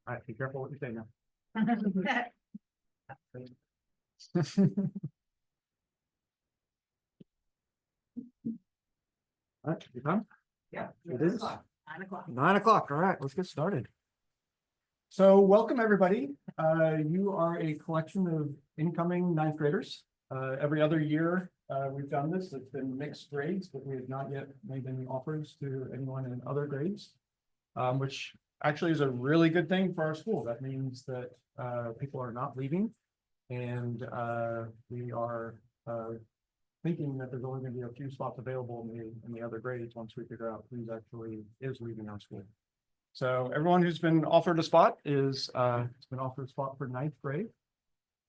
All right, be careful what you say now. All right, you done? Yeah. It is 9 o'clock. 9 o'clock. All right, let's get started. So welcome, everybody. You are a collection of incoming ninth graders. Every other year, we've done this. It's been mixed grades, but we have not yet made any offers to anyone in other grades, which actually is a really good thing for our school. That means that people are not leaving, and we are thinking that there's only going to be a few spots available in the other grades once we figure out who's actually is leaving our school. So everyone who's been offered a spot has been offered a spot for ninth grade.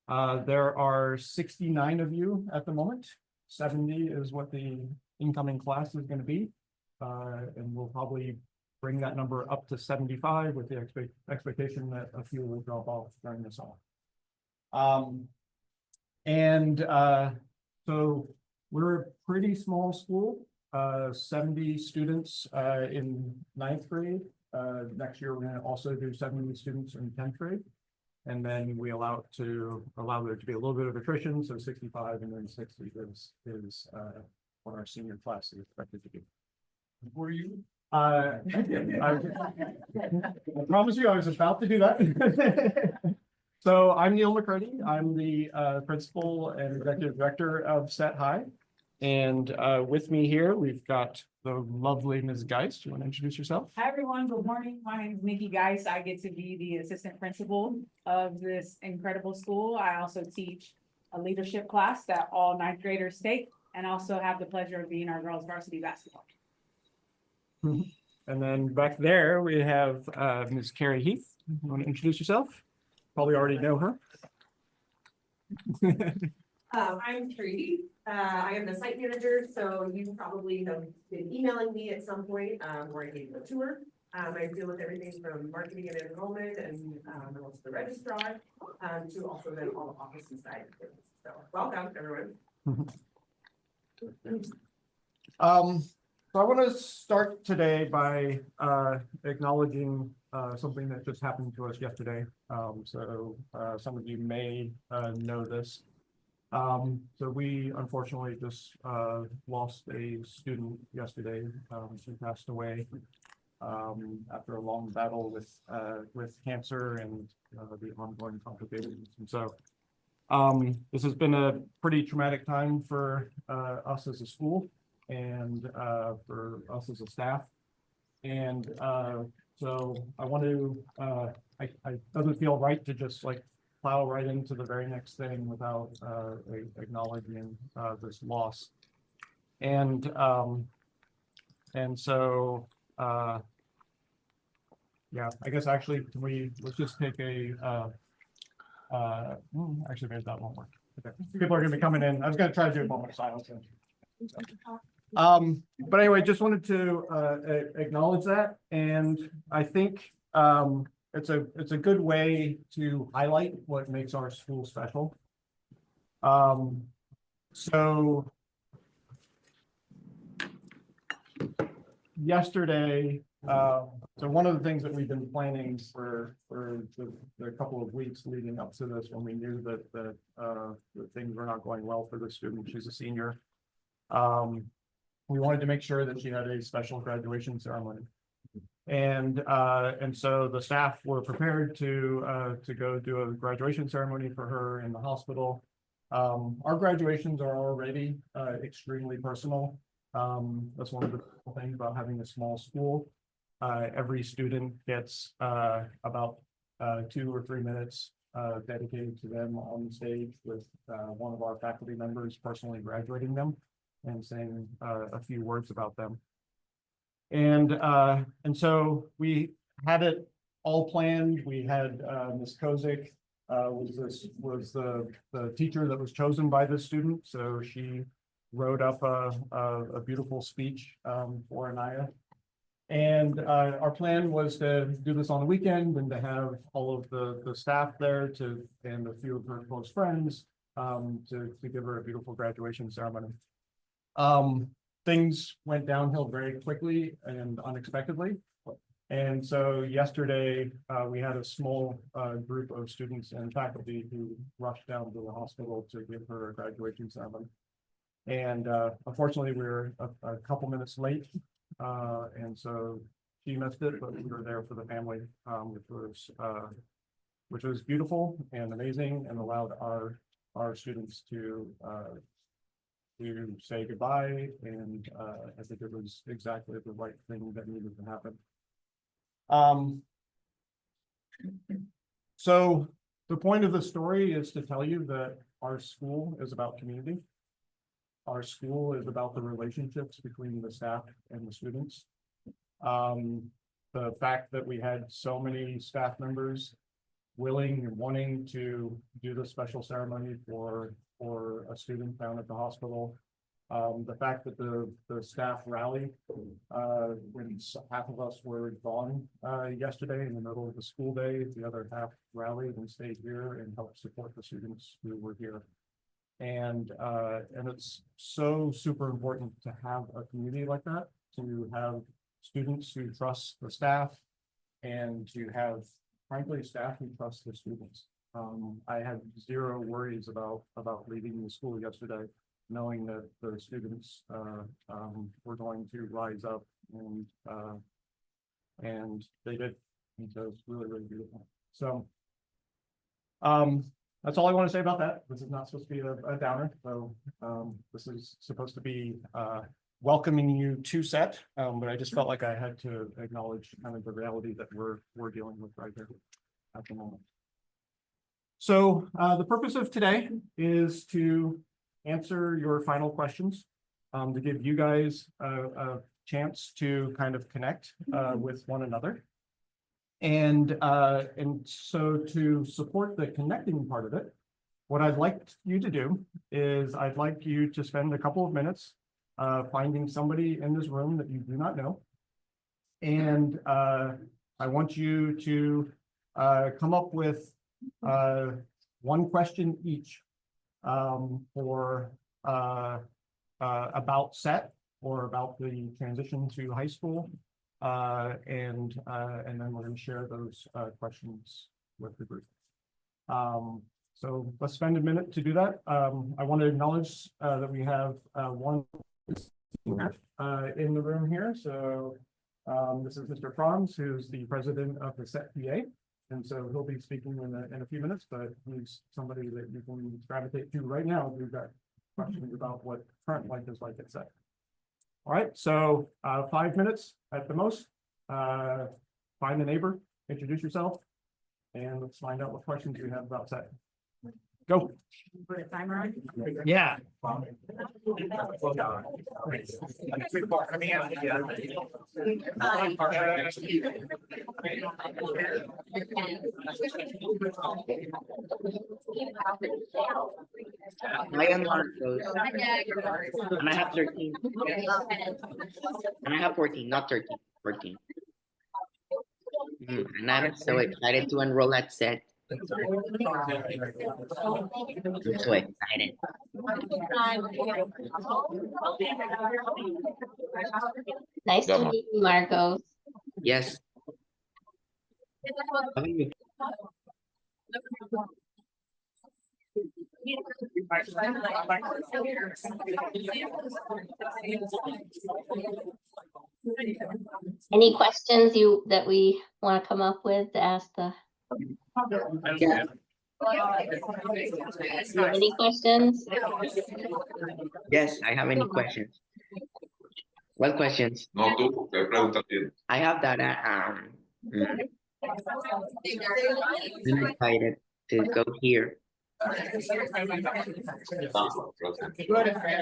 There are 69 of you at the moment. 70 is what the incoming class is going to be. And we'll probably bring that number up to 75 with the expectation that a few will drop off during the summer. So we're a pretty small school, 70 students in ninth grade. Next year, we're going to also do 70 students in 10th grade. And then we allow there to be a little bit of attrition. So 65 and then 60 is what our senior class is expected to be. Were you? I promise you, I was about to do that. So I'm Neil McCurdy. I'm the principal and executive director of Set High. And with me here, we've got the lovely Ms. Geist. Do you want to introduce yourself? Hi, everyone. Good morning. My name is Nikki Geist. I get to be the assistant principal of this incredible school. I also teach a leadership class that all ninth graders take, and also have the pleasure of being our girls varsity basketball. And then back there, we have Ms. Carrie Heath. You want to introduce yourself? Probably already know her. I'm Carrie. I am the site manager, so you probably have been emailing me at some point, where I gave you a tour. I deal with everything from marketing and enrollment and also the registrar, to also then all the office inside. So welcome, everyone. So I want to start today by acknowledging something that just happened to us yesterday. Some of you may know this. So we unfortunately just lost a student yesterday. She passed away after a long battle with cancer and the ongoing complications. And so this has been a pretty traumatic time for us as a school and for us as a staff. And so I want to, it doesn't feel right to just like plow right into the very next thing without acknowledging this loss. And so yeah, I guess actually let's just take actually maybe that won't work. Okay. People are gonna be coming in. I was gonna try to do a moment of silence. But anyway, just wanted to acknowledge that, and I think it's a good way to highlight what makes our school special. So yesterday, so one of the things that we've been planning for the couple of weeks leading up to this, when we knew that things were not going well for the student, she's a senior. We wanted to make sure that she had a special graduation ceremony. And so the staff were prepared to go do a graduation ceremony for her in the hospital. Our graduations are already extremely personal. That's one of the cool things about having a small school. Every student gets about 2 or 3 minutes dedicated to them on stage with one of our faculty members personally graduating them and saying a few words about them. And so we had it all planned. We had Ms. Kozik was the teacher that was chosen by this student. So she wrote up a beautiful speech for Anaya. And our plan was to do this on the weekend and to have all of the staff there and a few of her close friends to give her a beautiful graduation ceremony. Things went downhill very quickly and unexpectedly. And so yesterday, we had a small group of students and faculty who rushed down to the hospital to give her a graduation ceremony. And unfortunately, we were a couple minutes late. And so she missed it, but we were there for the family, which was beautiful and amazing, and allowed our students to say goodbye. And I think it was exactly the right thing that needed to happen. So the point of the story is to tell you that our school is about community. Our school is about the relationships between the staff and the students. The fact that we had so many staff members willing and wanting to do the special ceremony for a student down at the hospital. The fact that the staff rallied when half of us were gone yesterday in the middle of the school day, the other half rallied and stayed here and helped support the students who were here. And it's so super important to have a community like that, to have students who trust the staff, and to have, frankly, staff who trust the students. I had zero worries about leaving the school yesterday, knowing that the students were going to rise up, and they did. And so it's really, really beautiful. So that's all I want to say about that. This is not supposed to be a downer. So this is supposed to be welcoming you to set, but I just felt like I had to acknowledge kind of the reality that we're dealing with right here at the moment. So the purpose of today is to answer your final questions, to give you guys a chance to kind of connect with one another. And so to support the connecting part of it, what I'd like you to do is I'd like you to spend a couple of minutes finding somebody in this room that you do not know. And I want you to come up with one question each for about SET or about the transition to high school. And then we're going to share those questions with the group. So let's spend a minute to do that. I want to acknowledge that we have one in the room here. So this is Mr. Franz, who's the president of the SET PA. And so he'll be speaking in a few minutes, but he's somebody that you can gravitate to right now if you've got questions about what current life is like at SET. All right, so 5 minutes at the most. Find a neighbor, introduce yourself, and let's find out what questions you have about SET. Go. Put a timer on. Yeah. I am Marcos. And I have 13. And I have 14, not 13, 14. And I'm so excited to enroll at SET. I'm so excited. Nice to meet you, Marcos. Yes. Any questions that we want to come up with to ask the? Yeah. Any questions? Yes, I have any questions. What questions? No, tú, te preguntas bien. I have that. I'm excited to go here.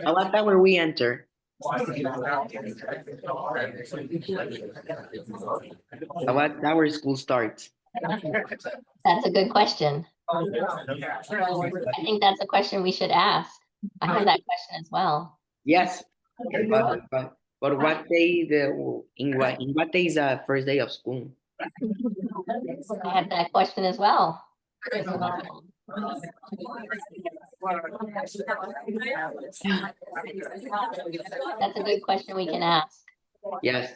What hour we enter? What hour school starts? That's a good question. I think that's a question we should ask. I have that question as well. Yes. But what day in what day is the first day of school? I have that question as well. That's a good question we can ask. Yes.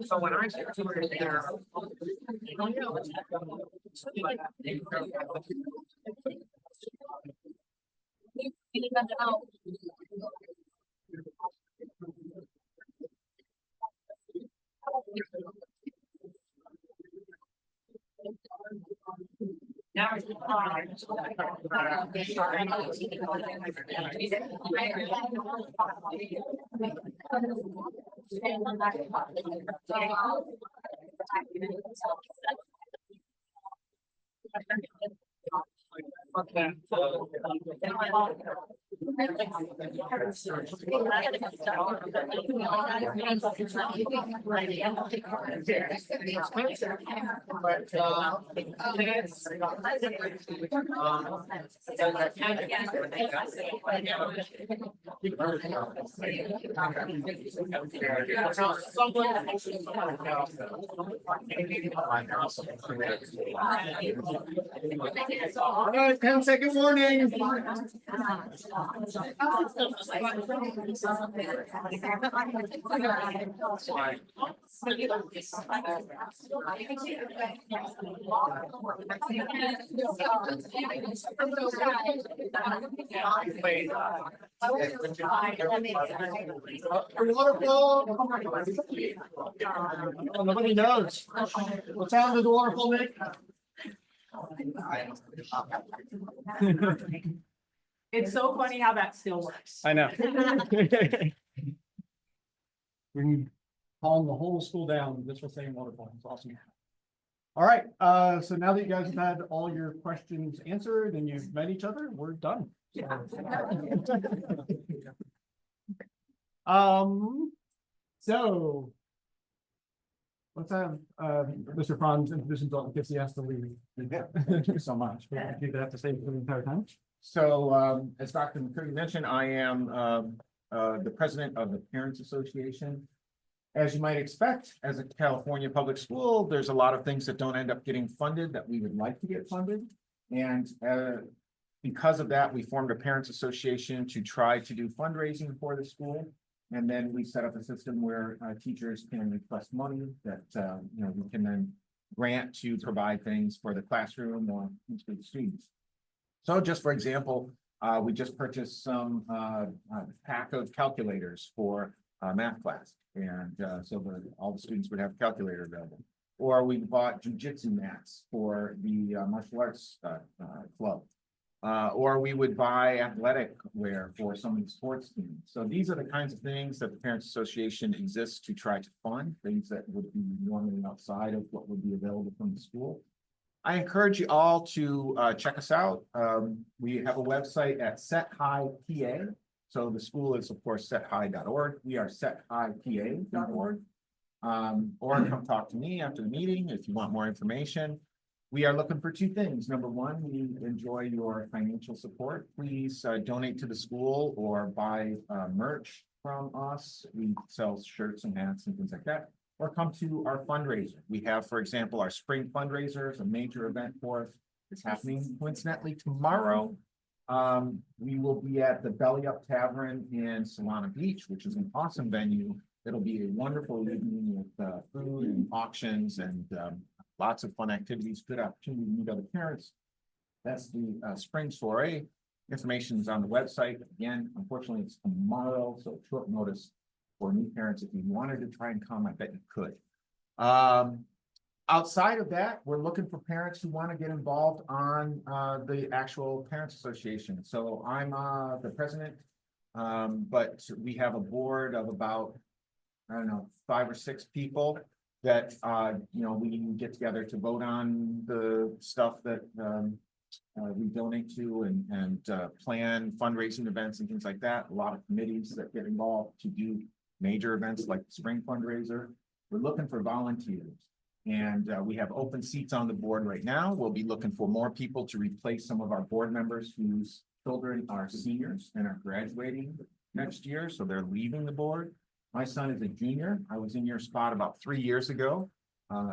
So when I took to there. All right, 10-second warning. Nobody knows. What sound is the waterfall make? It's so funny how that still works. I know. We can calm the whole school down just for saying waterfall. It's awesome. All right, so now that you guys have had all your questions answered and you've met each other, we're done. So let's have Mr. Franz introduce himself in case he has to leave. Thank you so much. We do that to stay for the entire time. So, as Dr. McCurdy mentioned, I am the president of the Parents Association. As you might expect, as a California public school, there's a lot of things that don't end up getting funded that we would like to get funded. And because of that, we formed a Parents Association to try to do fundraising for the school. And then we set up a system where teachers can request money that we can then grant to provide things for the classroom or for the students. So just for example, we just purchased some pack of calculators for math class. And so all the students would have a calculator available. Or we bought jujitsu mats for the martial arts club. Or we would buy athletic wear for some of the sports teams. So these are the kinds of things that the Parents Association exists to try to fund, things that would be normally outside of what would be available from the school. I encourage you all to check us out. We have a website at Set High PA. So the school is, of course, sethigh.org. We are sethighpa.org. Or come talk to me after the meeting if you want more information. We are looking for two things. Number one, we enjoy your financial support. Please donate to the school or buy merch from us. We sell shirts and hats and things like that. Or come to our fundraiser. We have, for example, our spring fundraiser is a major event for us. It's happening coincidentally tomorrow. We will be at the Belly Up Tavern in Solana Beach, which is an awesome venue. It'll be a wonderful evening with food and auctions and lots of fun activities, good opportunity to meet other parents. That's the spring soiree. Information is on the website. Again, unfortunately, it's tomorrow, so short notice for new parents. If you wanted to try and come, I bet you could. Outside of that, we're looking for parents who want to get involved on the actual Parents Association. So I'm the president, but we have a board of about, I don't know, 5 or 6 people that, we can get together to vote on the stuff that we donate to and plan fundraising events and things like that. A lot of committees that get involved to do major events like the spring fundraiser. We're looking for volunteers. And we have open seats on the board right now. We'll be looking for more people to replace some of our board members whose children are seniors and are graduating next year. So they're leaving the board. My son is a junior. I was in your spot about 3 years ago.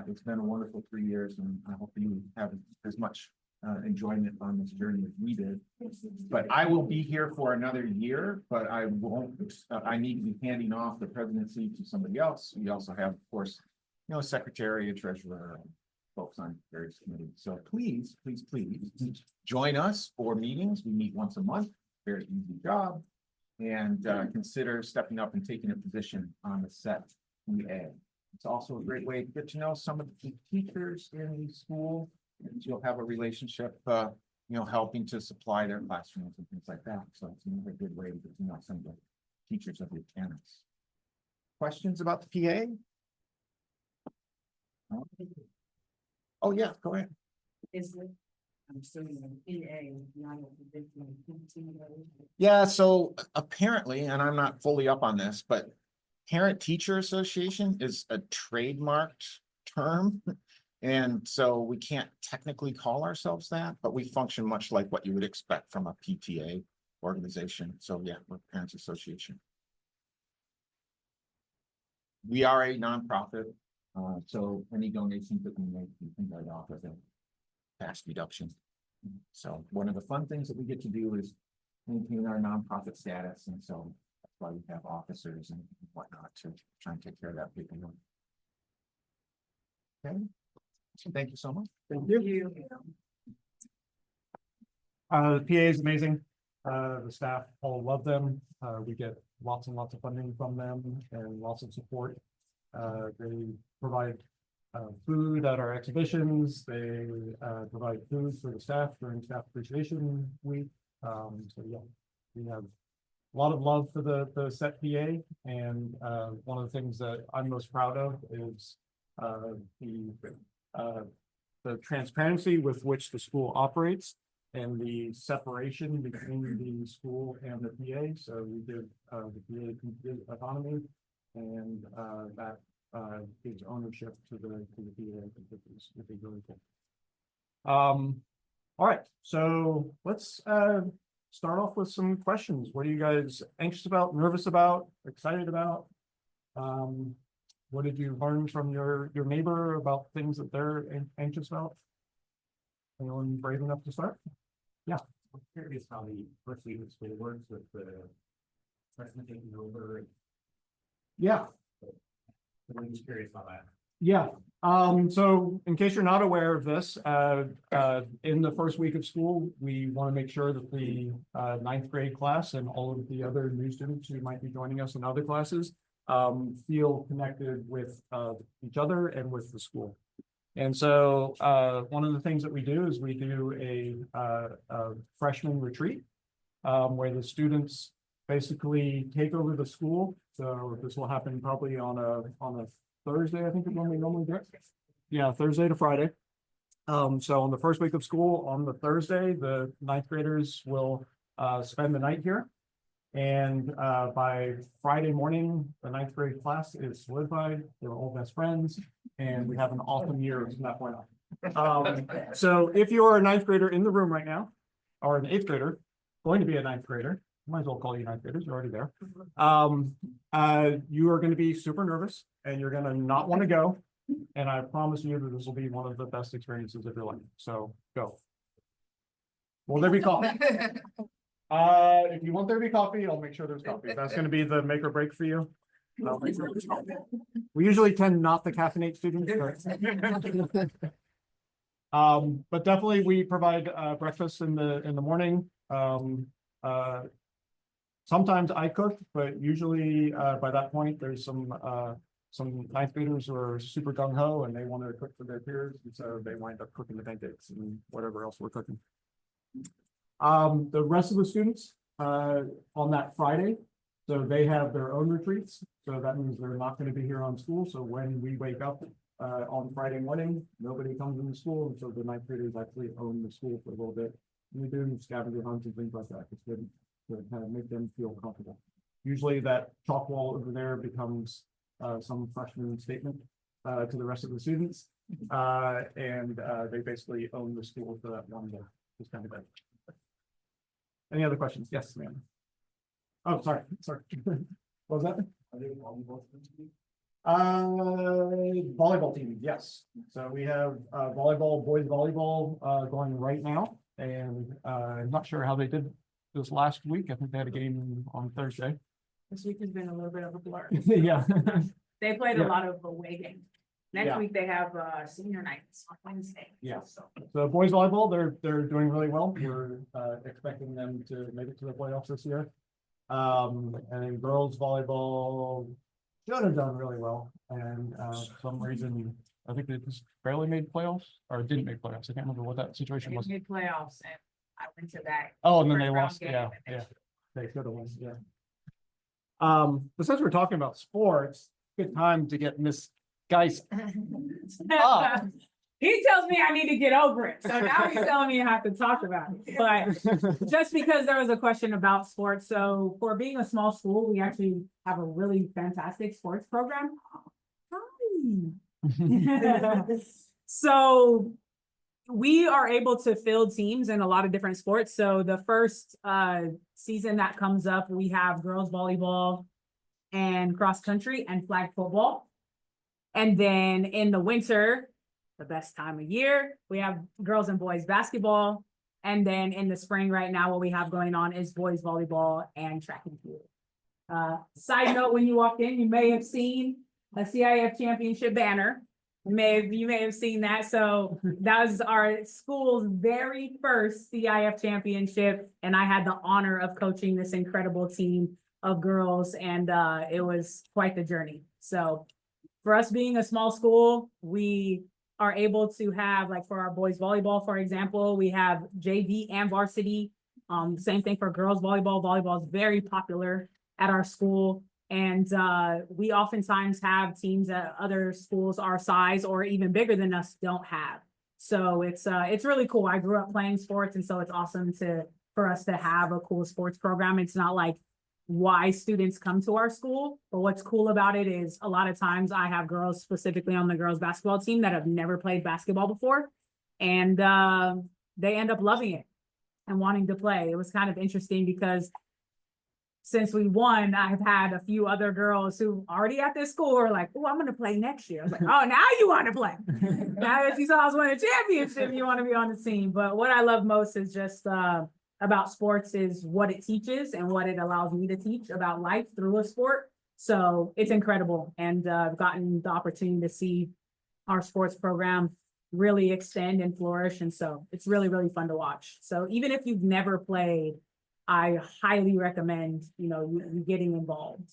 It's been a wonderful 3 years, and I hope you have as much enjoyment on this journey as we did. But I will be here for another year, but I won't, I need to be handing off the presidency to somebody else. We also have, of course, a secretary, a treasurer, and folks on various committees. So please, please, please join us for meetings. We meet once a month, very easy job. And consider stepping up and taking a position on the set EA. It's also a great way to get to know some of the teachers in the school. And you'll have a relationship, helping to supply their classrooms and things like that. So it's another good way to get to know some of the teachers of the campus. Questions about the PA? Oh, yeah, go ahead. Is it? I'm assuming an EA, not a big one. Yeah, so apparently, and I'm not fully up on this, but Parent Teacher Association is a trademarked term. And so we can't technically call ourselves that, but we function much like what you would expect from a PTA organization. So yeah, we're Parents Association. We are a nonprofit, so any donations that we make, we can write off as a tax deduction. So one of the fun things that we get to do is maintain our nonprofit status, and so that's why we have officers and whatnot to try and take care of that paperwork. Okay, so thank you so much. Thank you. The PA is amazing. The staff all love them. We get lots and lots of funding from them and lots of support. They provide food at our exhibitions. They provide food for the staff during Staff Appreciation Week. So yeah, we have a lot of love for the set PA. And one of the things that I'm most proud of is the transparency with which the school operates and the separation between the school and the PA. So we give the PA complete autonomy, and that gives ownership to the PA, which is really cool. All right, so let's start off with some questions. What are you guys anxious about, nervous about, excited about? What did you learn from your neighbor about things that they're anxious about? Anyone brave enough to start? Yeah. I'm curious how the first week of school works with the freshman taking over. Yeah. I'm just curious about that. Yeah, so in case you're not aware of this, in the first week of school, we want to make sure that the 9th grade class and all of the other new students who might be joining us in other classes feel connected with each other and with the school. And so one of the things that we do is we do a freshman retreat where the students basically take over the school. So this will happen probably on a Thursday, I think is when we normally do it. Yeah, Thursday to Friday. So on the first week of school, on the Thursday, the ninth graders will spend the night here. And by Friday morning, the ninth grade class is solidified. They're all best friends, and we have an awesome year from that point on. So if you are a ninth grader in the room right now, or an eighth grader, going to be a ninth grader, might as well call you ninth graders, you're already there. You are going to be super nervous, and you're going to not want to go. And I promise you that this will be one of the best experiences of your life. So go. Will there be coffee? If you want there to be coffee, I'll make sure there's coffee. If that's going to be the make or break for you, I'll make sure there's coffee. We usually tend not to caffeinate students. But definitely we provide breakfast in the morning. Sometimes I cook, but usually by that point there's some ninth graders who are super gung ho and they want to cook for their peers, and so they wind up cooking the pancakes and whatever else we're cooking. The rest of the students on that Friday, so they have their own retreats. So that means they're not going to be here on school. So when we wake up on Friday morning, nobody comes into school, and so the ninth graders actually own the school for a little bit. And we do scavenger hunts and things like that. It's good to kind of make them feel comfortable. Usually that chalk wall over there becomes some freshman statement to the rest of the students. And they basically own the school for that one day. Just kind of it. Any other questions? Yes, ma'am. Oh, sorry. What was that? Volleyball team, yes. So we have volleyball, boys volleyball going right now. And I'm not sure how they did this last week. I think they had a game on Thursday. This week has been a little bit of a blur. Yeah. They played Yeah. a lot of away games. Next Yeah. week they have senior nights on Wednesday. Yeah. So So boys volleyball, they're doing really well. We're expecting them to make it to the playoffs this year. And then girls volleyball should have done really well. And for some reason, I think they just barely made playoffs or didn't make playoffs. I can't remember what that situation they was. made playoffs and I went to that. Oh, and then they first round lost. game, Yeah, and yeah. They could have won, yeah. But since we're talking about sports, good time to get Miss Geis. Ah. He tells me I need to get over it. So now he's telling me I have to talk about it. But just because there was a question about sports, so for being a small school, we actually have a really fantastic sports program. Hi. So we are able to field teams in a lot of different sports. So the first season that comes up, we have girls volleyball and cross country and flag football. And then in the winter, the best time of year, we have girls and boys basketball. And then in the spring right now, what we have going on is boys volleyball and track and field. Side note, when you walked in, you may have seen a CIF championship banner. You may have seen that. So that was our school's very first CIF championship. And I had the honor of coaching this incredible team of girls, and it was quite the journey. So for us being a small school, we are able to have, like for our boys volleyball, for example, we have JV and varsity. Same thing for girls volleyball. Volleyball is very popular at our school. And we oftentimes have teams that other schools our size or even bigger than us don't have. So it's really cool. I grew up playing sports, and so it's awesome for us to have a cool sports program. It's not like why students come to our school, but what's cool about it is a lot of times I have girls specifically on the girls basketball team that have never played basketball before, and they end up loving it and wanting to play. It was kind of interesting because since we won, I've had a few other girls who already at this school are like, oh, I'm going to play next year. I was like, oh, now you want to play. Now that you saw us win a championship, you want to be on the team. But what I love most is just about sports is what it teaches and what it allows me to teach about life through a sport. So it's incredible. And I've gotten the opportunity to see our sports program really extend and flourish. And so it's really, really fun to watch. So even if you've never played, I highly recommend, you getting involved.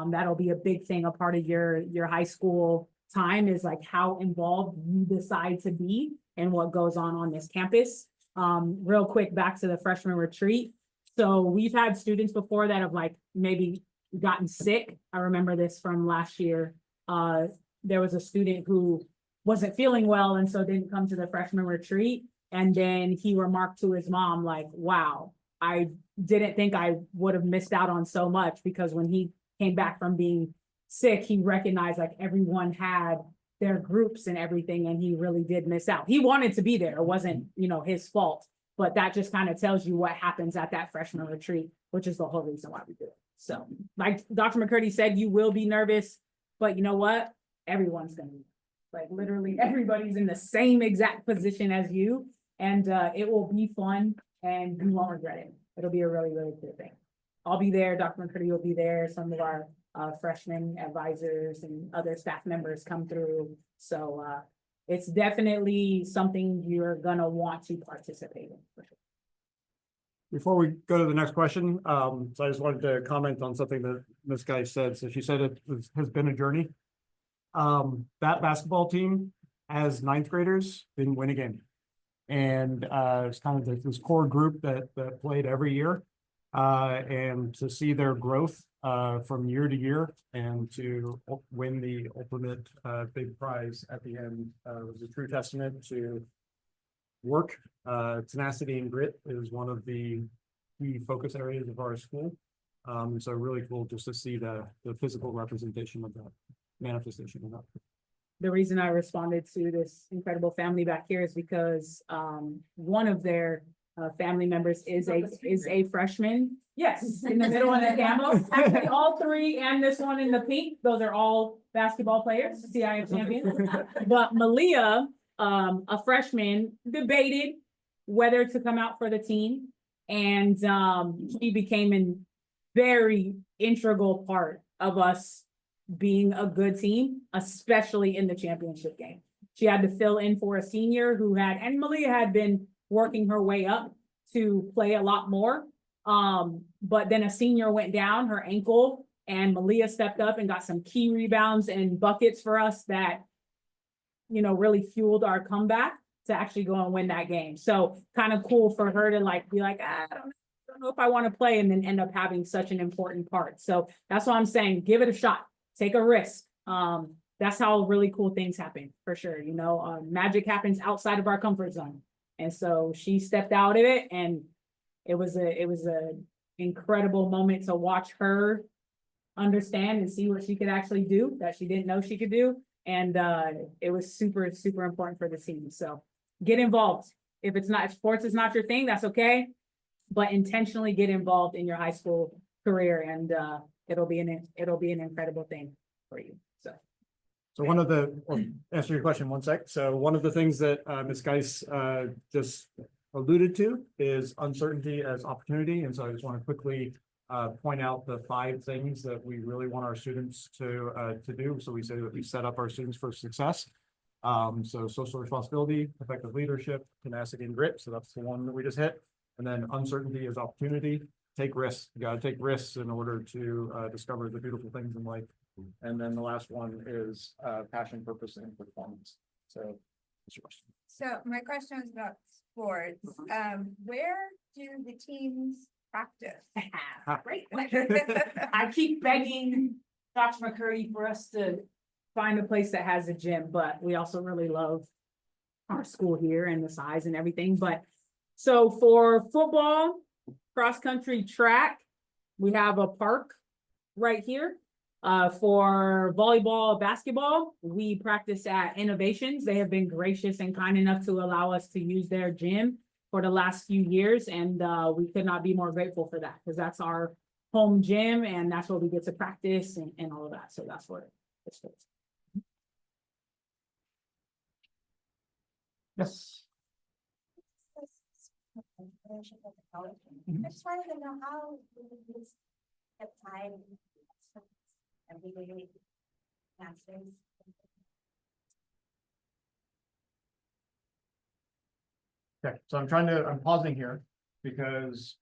That'll be a big thing, a part of your high school time is like how involved you decide to be and what goes on this campus. Real quick, back to the freshman retreat. So we've had students before that have like maybe gotten sick. I remember this from last year. There was a student who wasn't feeling well and so didn't come to the freshman retreat. And then he remarked to his mom, like, wow, I didn't think I would have missed out on so much, because when he came back from being sick, he recognized like everyone had their groups and everything, and he really did miss out. He wanted to be there. It wasn't, his fault, but that just kind of tells you what happens at that freshman retreat, which is the whole reason why we do it. So like Dr. McCurdy said, you will be nervous, but you know what? Everyone's gonna be, like, literally everybody's in the same exact position as you, and it will be fun and you won't regret it. It'll be a really, really good thing. I'll be there, Dr. McCurdy will be there, some of our freshman advisors and other staff members come through. So it's definitely something you're gonna want to participate in. For sure. Before we go to the next question, so I just wanted to comment on something that Ms. Geis said. So she said has been a journey. That basketball team, as ninth graders, didn't win a game. And it's kind of this core group that played every year. And to see their growth from year to year and to win the ultimate big prize at the end was a true testament to work. Tenacity and grit is one of the key focus areas of our school. So really cool just to see the physical representation of that manifestation of that. The reason I responded to this incredible family back here is because one of their family members is a freshman. Yes, in the middle of the camo. Actually, all three and this one in the pink, those are all basketball players, CIF champions. But Malia, a freshman, debated whether to come out for the team, and she became a very integral part of us being a good team, especially in the championship game. She had to fill in for a senior and Malia had been working her way up to play a lot more. But then a senior went down, her ankle, and Malia stepped up and got some key rebounds and buckets for us that, really fueled our comeback to actually go and win that game. So kind of cool for her to be like, I don't know if I want to play, and then end up having such an important part. So that's why I'm saying, give it a shot. Take a risk. That's how really cool things happen, for sure. Magic happens outside of our comfort zone. And so she stepped out of it, and it was a incredible moment to watch her understand and see what she could actually do that she didn't know she could do. And it was super, super important for the team. So get involved. If sports is not your thing, that's okay. But intentionally get involved in your high school career, and it'll be an incredible thing for you. So answer your question one sec. So one of the things that Ms. Geis just alluded to is uncertainty as opportunity. And so I just want to quickly point out the 5 things that we really want our students to do. So we say that we set up our students for success. So social responsibility, effective leadership, tenacity, and grit. So that's the one that we just hit. And then uncertainty is opportunity. Take risks. You got to take risks in order to discover the beautiful things in life. And then the last one is passion, purpose, and performance. So what's your question? So my question was about sports. Where do the teams practice? Great. I keep begging Dr. McCurdy for us to find a place that has a gym, but we also really love our school here and the size and everything. But so for football, cross country, track, we have a park right here. For volleyball, basketball, we practice at Innovations. They have been gracious and kind enough to allow us to use their gym for the last few years. And we could not be more grateful for that, because that's our home gym and that's where we get to practice and all of that. So that's where it's fit. Yes. I just wanted to know how you get time every day classes. Okay, so I'm pausing here because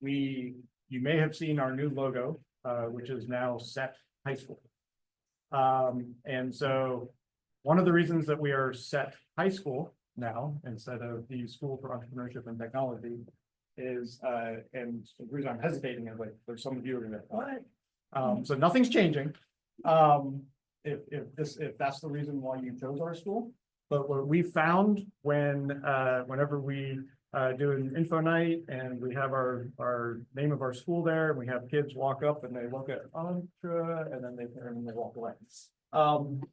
you may have seen our new logo, which is now SET High School. And so one of the reasons that we are SET High School now, instead of the School for Entrepreneurship and Technology, is, and the reason I'm hesitating is there's some of you who are gonna, what? So nothing's changing. if that's the reason why you chose our school. But what we found whenever we do an info night and we have our name of our school there, and we have kids walk up and they look at Entre and then they turn and they walk away.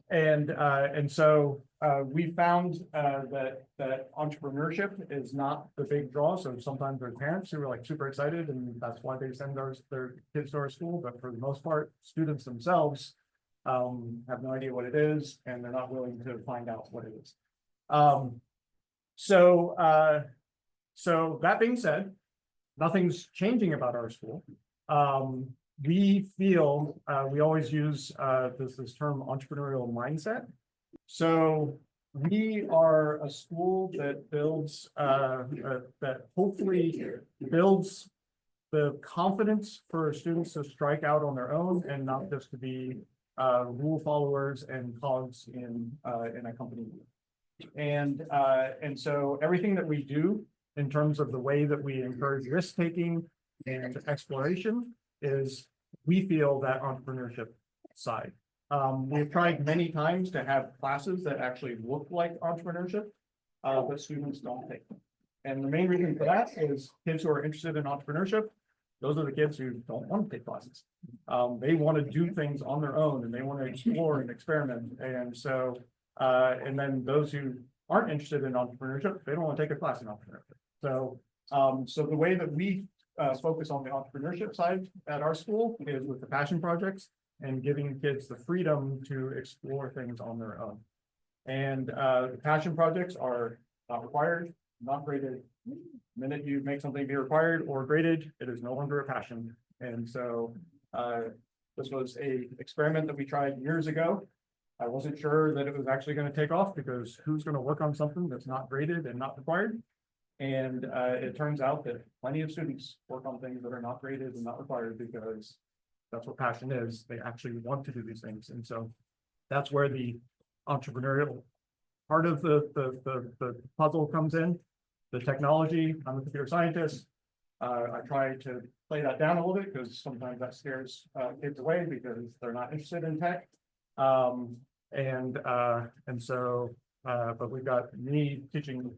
And so we found that entrepreneurship is not the big draw. So sometimes there's parents who are like super excited and that's why they send their kids to our school. But for the most part, students themselves have no idea what it is and they're not willing to find out what it is. So that being said, nothing's changing about our school. We feel, we always use this term entrepreneurial mindset. So we are a school that builds, that hopefully builds the confidence for students to strike out on their own and not just to be rule followers and cogs in a company. And so everything that we do in terms of the way that we encourage risk taking and exploration is, we feel, that entrepreneurship side. We've tried many times to have classes that actually look like entrepreneurship, but students don't take them. And the main reason for that is kids who are interested in entrepreneurship, those are the kids who don't want to take classes. They want to do things on their own and they want to explore and experiment. And so, and then those who aren't interested in entrepreneurship, they don't want to take a class in entrepreneurship. So, so the way that we focus on the entrepreneurship side at our school is with the passion projects and giving kids the freedom to explore things on their own. And the passion projects are not required, not graded. The minute you make something be required or graded, it is no longer a passion. And so this was a experiment that we tried years ago. I wasn't sure that it was actually going to take off because who's going to work on something that's not graded and not required? And it turns out that plenty of students work on things that are not graded and not required because that's what passion is. They actually want to do these things. And so that's where the entrepreneurial part of the puzzle comes in. The technology, I'm a computer scientist. I try to play that down a little bit because sometimes that scares kids away because they're not interested in tech. And so, but we've got me teaching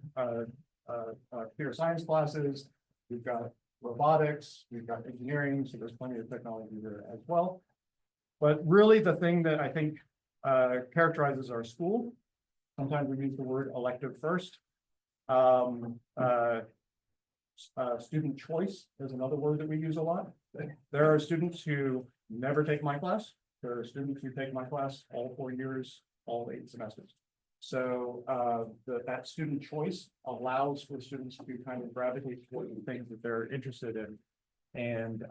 computer science classes, we've got robotics, we've got engineering, so there's plenty of technology there as well. But really the thing that I think characterizes our school, sometimes we use the word elective first. Student choice is another word that we use a lot. There are students who never take my class. There are students who take my class all 4 years, all 8 semesters. So that student choice allows for students to kind of gravitate toward the things that they're interested in. And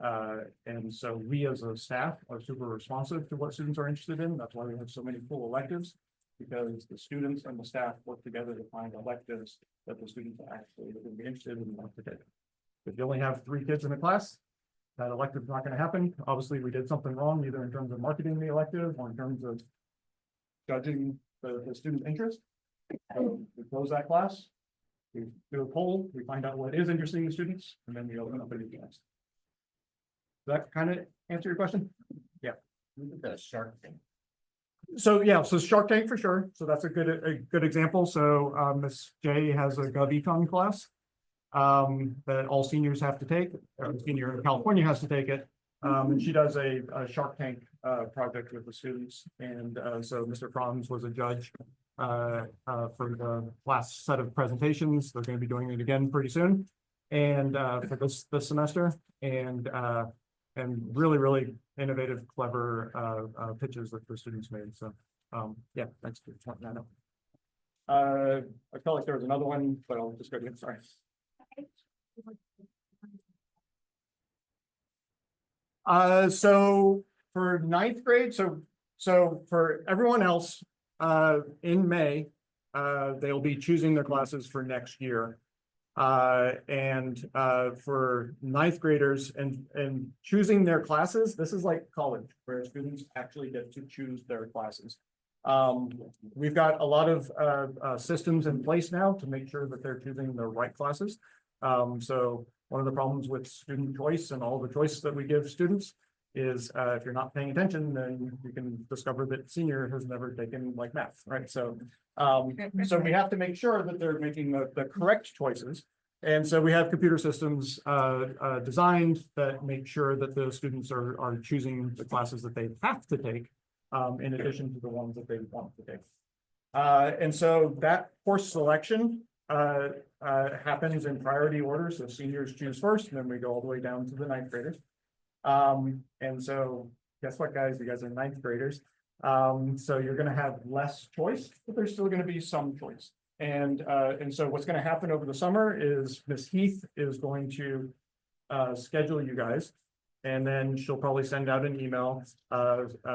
so we as a staff are super responsive to what students are interested in. That's why we have so many full electives, because the students and the staff work together to find electives that the students are actually going to be interested in and want to take. If you only have 3 kids in a class, that elective is not going to happen. Obviously, we did something wrong, either in terms of marketing the elective or in terms of judging the student interest. We close that class, we do a poll, we find out what is interesting to students, and then we open up a new class. Does that kind of answer your question? Yeah. Look at the shark thing. So yeah, so Shark Tank for sure. So that's a good example. So Ms. J has a GovEcon class that all seniors have to take. Every senior in California has to take it. And she does a Shark Tank project with the students. And so Mr. Franz was a judge for the last set of presentations. They're going to be doing it again pretty soon. And for this semester. And really innovative, clever pitches that the students made. So yeah, thanks for pointing that out. I felt like there was another one, but I'll just go to it. Sorry. So for 9th grade, so for everyone else, in May, they'll be choosing their classes for next year. And for 9th graders and choosing their classes, this is like college, where students actually get to choose their classes. We've got a lot of systems in place now to make sure that they're choosing the right classes. So one of the problems with student choice and all the choices that we give students is if you're not paying attention, then you can discover that senior has never taken like math, right? So so we have to make sure that they're making the correct choices. And so we have computer systems designed that make sure that the students are choosing the classes that they have to take in addition to the ones that they want to take. And so that course selection happens in priority order. So seniors choose first, and then we go all the way down to the ninth graders. And so guess what, guys? You guys are ninth graders. So you're going to have less choice, but there's still going to be some choice. And so what's going to happen over the summer is Miss Heath is going to schedule you guys. And then she'll probably send out an email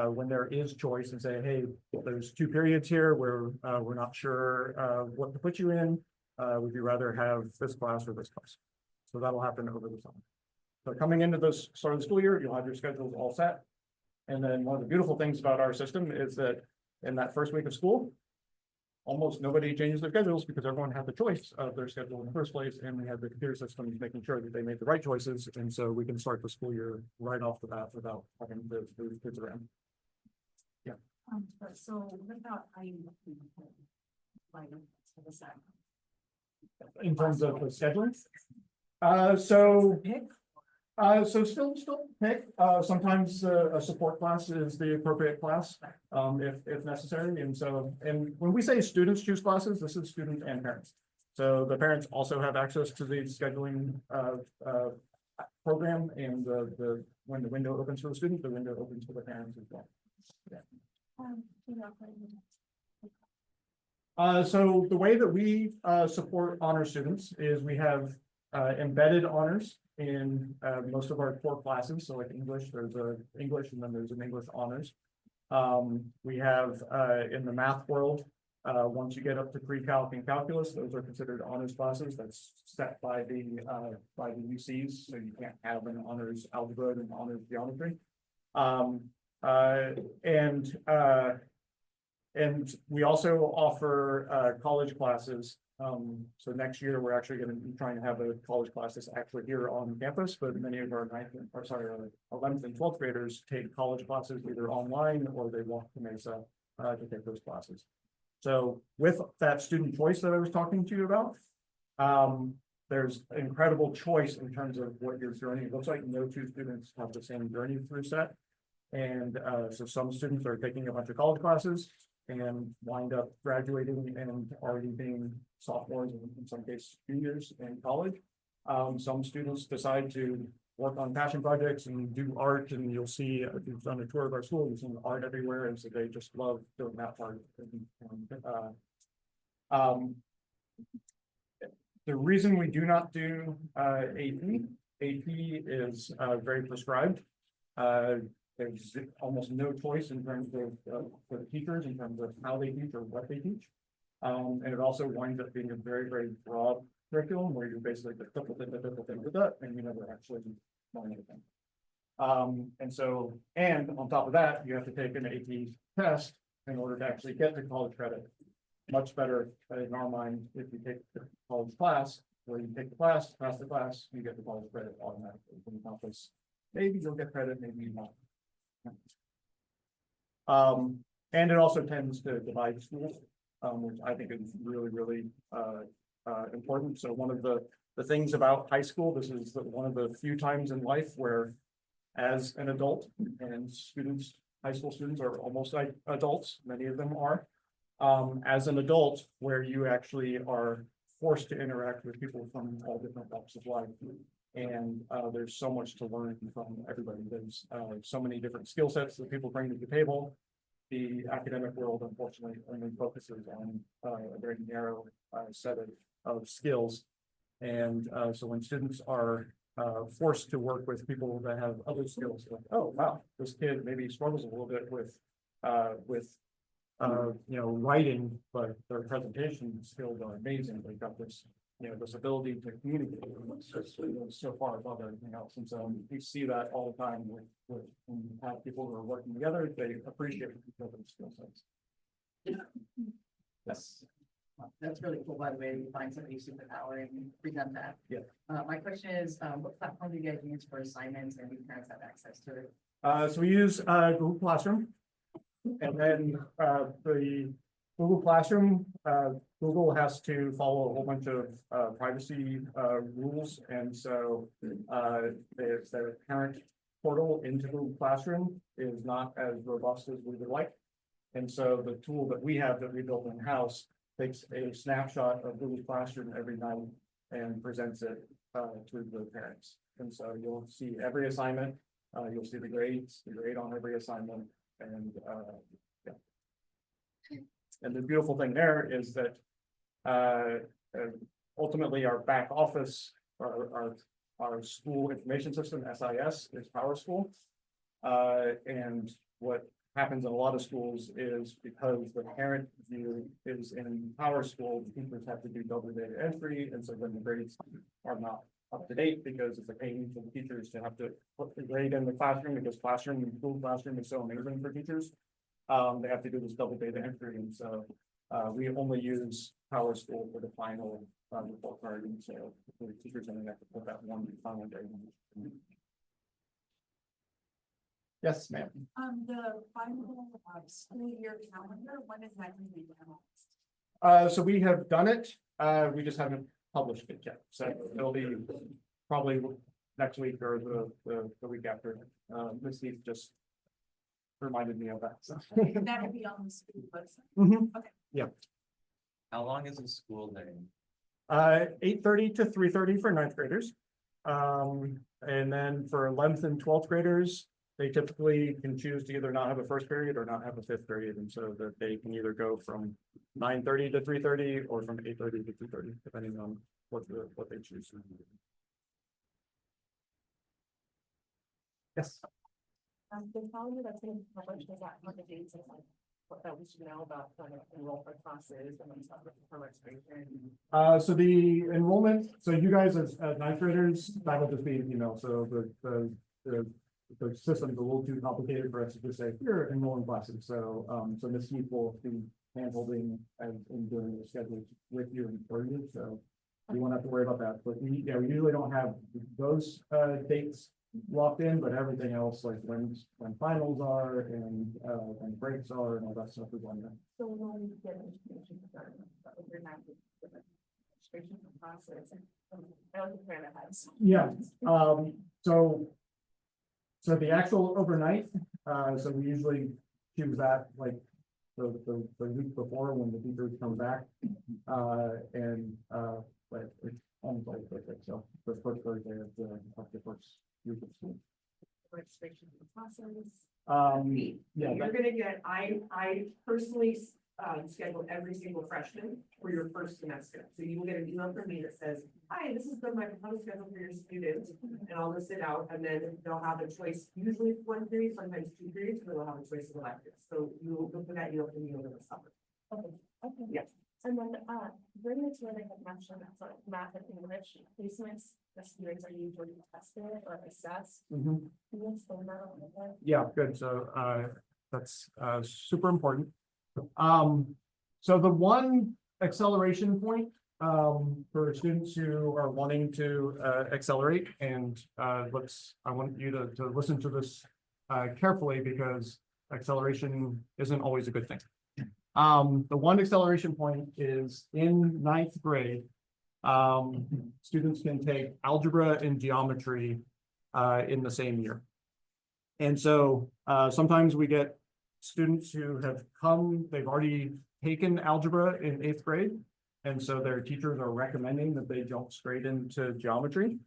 when there is choice and say, hey, there's 2 periods here where we're not sure what to put you in. Would you rather have this class or this class? So that'll happen over the summer. So coming into this start of the school year, you'll have your schedules all set. And then one of the beautiful things about our system is that in that first week of school, almost nobody changes their schedules because everyone had the choice of their schedule in the first place, and we have the computer systems making sure that they made the right choices, and so we can start the school year right off the bat without having the kids around. So what about In terms of the scheduling, so still pick, sometimes a support class is the appropriate class, if necessary. And when we say students choose classes, this is students and parents. So the parents also have access to the scheduling, program, and when the window opens for the student, the window opens for the parents as well. So the way that we, support honor students is we have, embedded honors in most of our core classes. So like English, there's a English, and then there's an English honors. We have in the math world, once you get up to pre-calc and calculus, those are considered honors classes. That's set by the UCs. So you can't have an honors algebra and honors geometry. And we also offer college classes. So next year, we're actually going to be trying to have a college class that's actually here on campus, but many of our 11th and 12th graders take college classes either online or they walk to Mesa to take those classes. So with that student choice that I was talking to you about, there's incredible choice in terms of what your journey looks like. No 2 students have the same journey through set. And so some students are taking a bunch of college classes and wind up graduating and already being sophomores, and in some cases juniors in college. Some students decide to work on passion projects and do art, and you'll see, if you've done a tour of our school, you've seen art everywhere, and so they just love doing that part. The reason we do not do AP is very prescribed. There's almost no choice in terms of for the teachers in terms of how they teach or what they teach. And it also winds up being a very, very broad curriculum where you're basically the and you never actually learn anything. And on top of that, you have to take an AP test in order to actually get the college credit. Much better in our mind if you take the college class, where you take the class, pass the class, you get the college credit automatically from the campus. Maybe you'll get credit, maybe you won't. And it also tends to divide schools, which I think is really, really important. So one of the things about high school, this is one of the few times in life where, as an adult, and high school students are almost like adults, many of them are, as an adult, where you actually are forced to interact with people from all different walks of life. And there's so much to learn from everybody. There's so many different skill sets that people bring to the table. The academic world, unfortunately, only focuses on a very narrow set of skills. And so when students are forced to work with people that have other skills, like, oh, wow, this kid maybe struggles a little bit with writing, but their presentation skills are amazing. They've got this, this ability to communicate. It's just so far above everything else. And so we see that all the time with when you have people who are working together, they appreciate each other's skill sets. Yes. That's really cool, by the way, you find somebody superpower and present that. Yeah. My question is, what platform do you guys use for assignments, and do parents have access to it? So we use Google Classroom. And then the Google Classroom, Google has to follow a whole bunch of privacy rules. And so the parent portal into Google Classroom is not as robust as we would like. And so the tool that we have that we built in-house takes a snapshot of Google Classroom every night and presents it to the parents. And so you'll see every assignment, you'll see the grade on every assignment, and yeah. And the beautiful thing there is that ultimately our back office, our school information system, SIS, is PowerSchool. And what happens in a lot of schools is because the parent view is in PowerSchool, the teachers have to do double data entry, and so then the grades are not up to date because it's a pain for the teachers to have to put the grade in the classroom because Google Classroom is so amazing for teachers. They have to do this double data entry, and so we only use PowerSchool for the final report card, and so the teachers only have to put that one final day. Yes, ma'am. The final school year calendar, when is that going to be announced? So we have done it, we just haven't published it yet, so it'll be probably next week or the week after. Ms. Heath just reminded me of that, so. That'll be on the school website. Mhm. Okay. Yeah. How long is a school day? 8:30 to 3:30 for ninth graders. And then for 11th and 12th graders, they typically can choose to either not have a first period or not have a fifth period, and so that they can either go from 9:30 to 3:30 or from 8:30 to 2:30, depending on what they choose. Yes. The calendar that's going to be published, is that what the dates of what that we should know about enroll for classes and then stuff for registration? So the enrollment, so you guys as ninth graders, that'll just be, so the system's a little too complicated for us to just say, here, enroll in classes. So, so Ms. Heath will be handholding and doing the schedule with you and for you, so you won't have to worry about that. But we usually don't have those dates locked in, but everything else, like when finals are and when breaks are and all that stuff is on there. So we'll only get information regarding overnight registration for classes and I don't think that has. Yeah, so the actual overnight, so we usually choose that like the week before when the teachers come back. But it's almost like perfect, so the first Thursday of the first week of school. Registration for classes. Yeah, You're gonna get, I personally schedule every single freshman for your first semester. So you will get an email from me that says, hi, this is my proposed schedule for your students. And I'll list it out, and then they'll have a choice, usually one period, sometimes two periods, and they'll have a choice of electives. So you'll look for that email from me over the summer. Okay. Yes. And then, during the tour, they have mentioned that for math and English placements, the students are usually tested or assessed. Mhm. Can you explain that a little bit? Yeah, good. So that's super important. So the one acceleration point for students who are wanting to accelerate, and I want you to listen to this carefully because acceleration isn't always a good thing. The one acceleration point is in ninth grade. Students can take algebra and geometry in the same year. And so sometimes we get students who have they've already taken algebra in 8th grade. And so their teachers are recommending that they jump straight into geometry.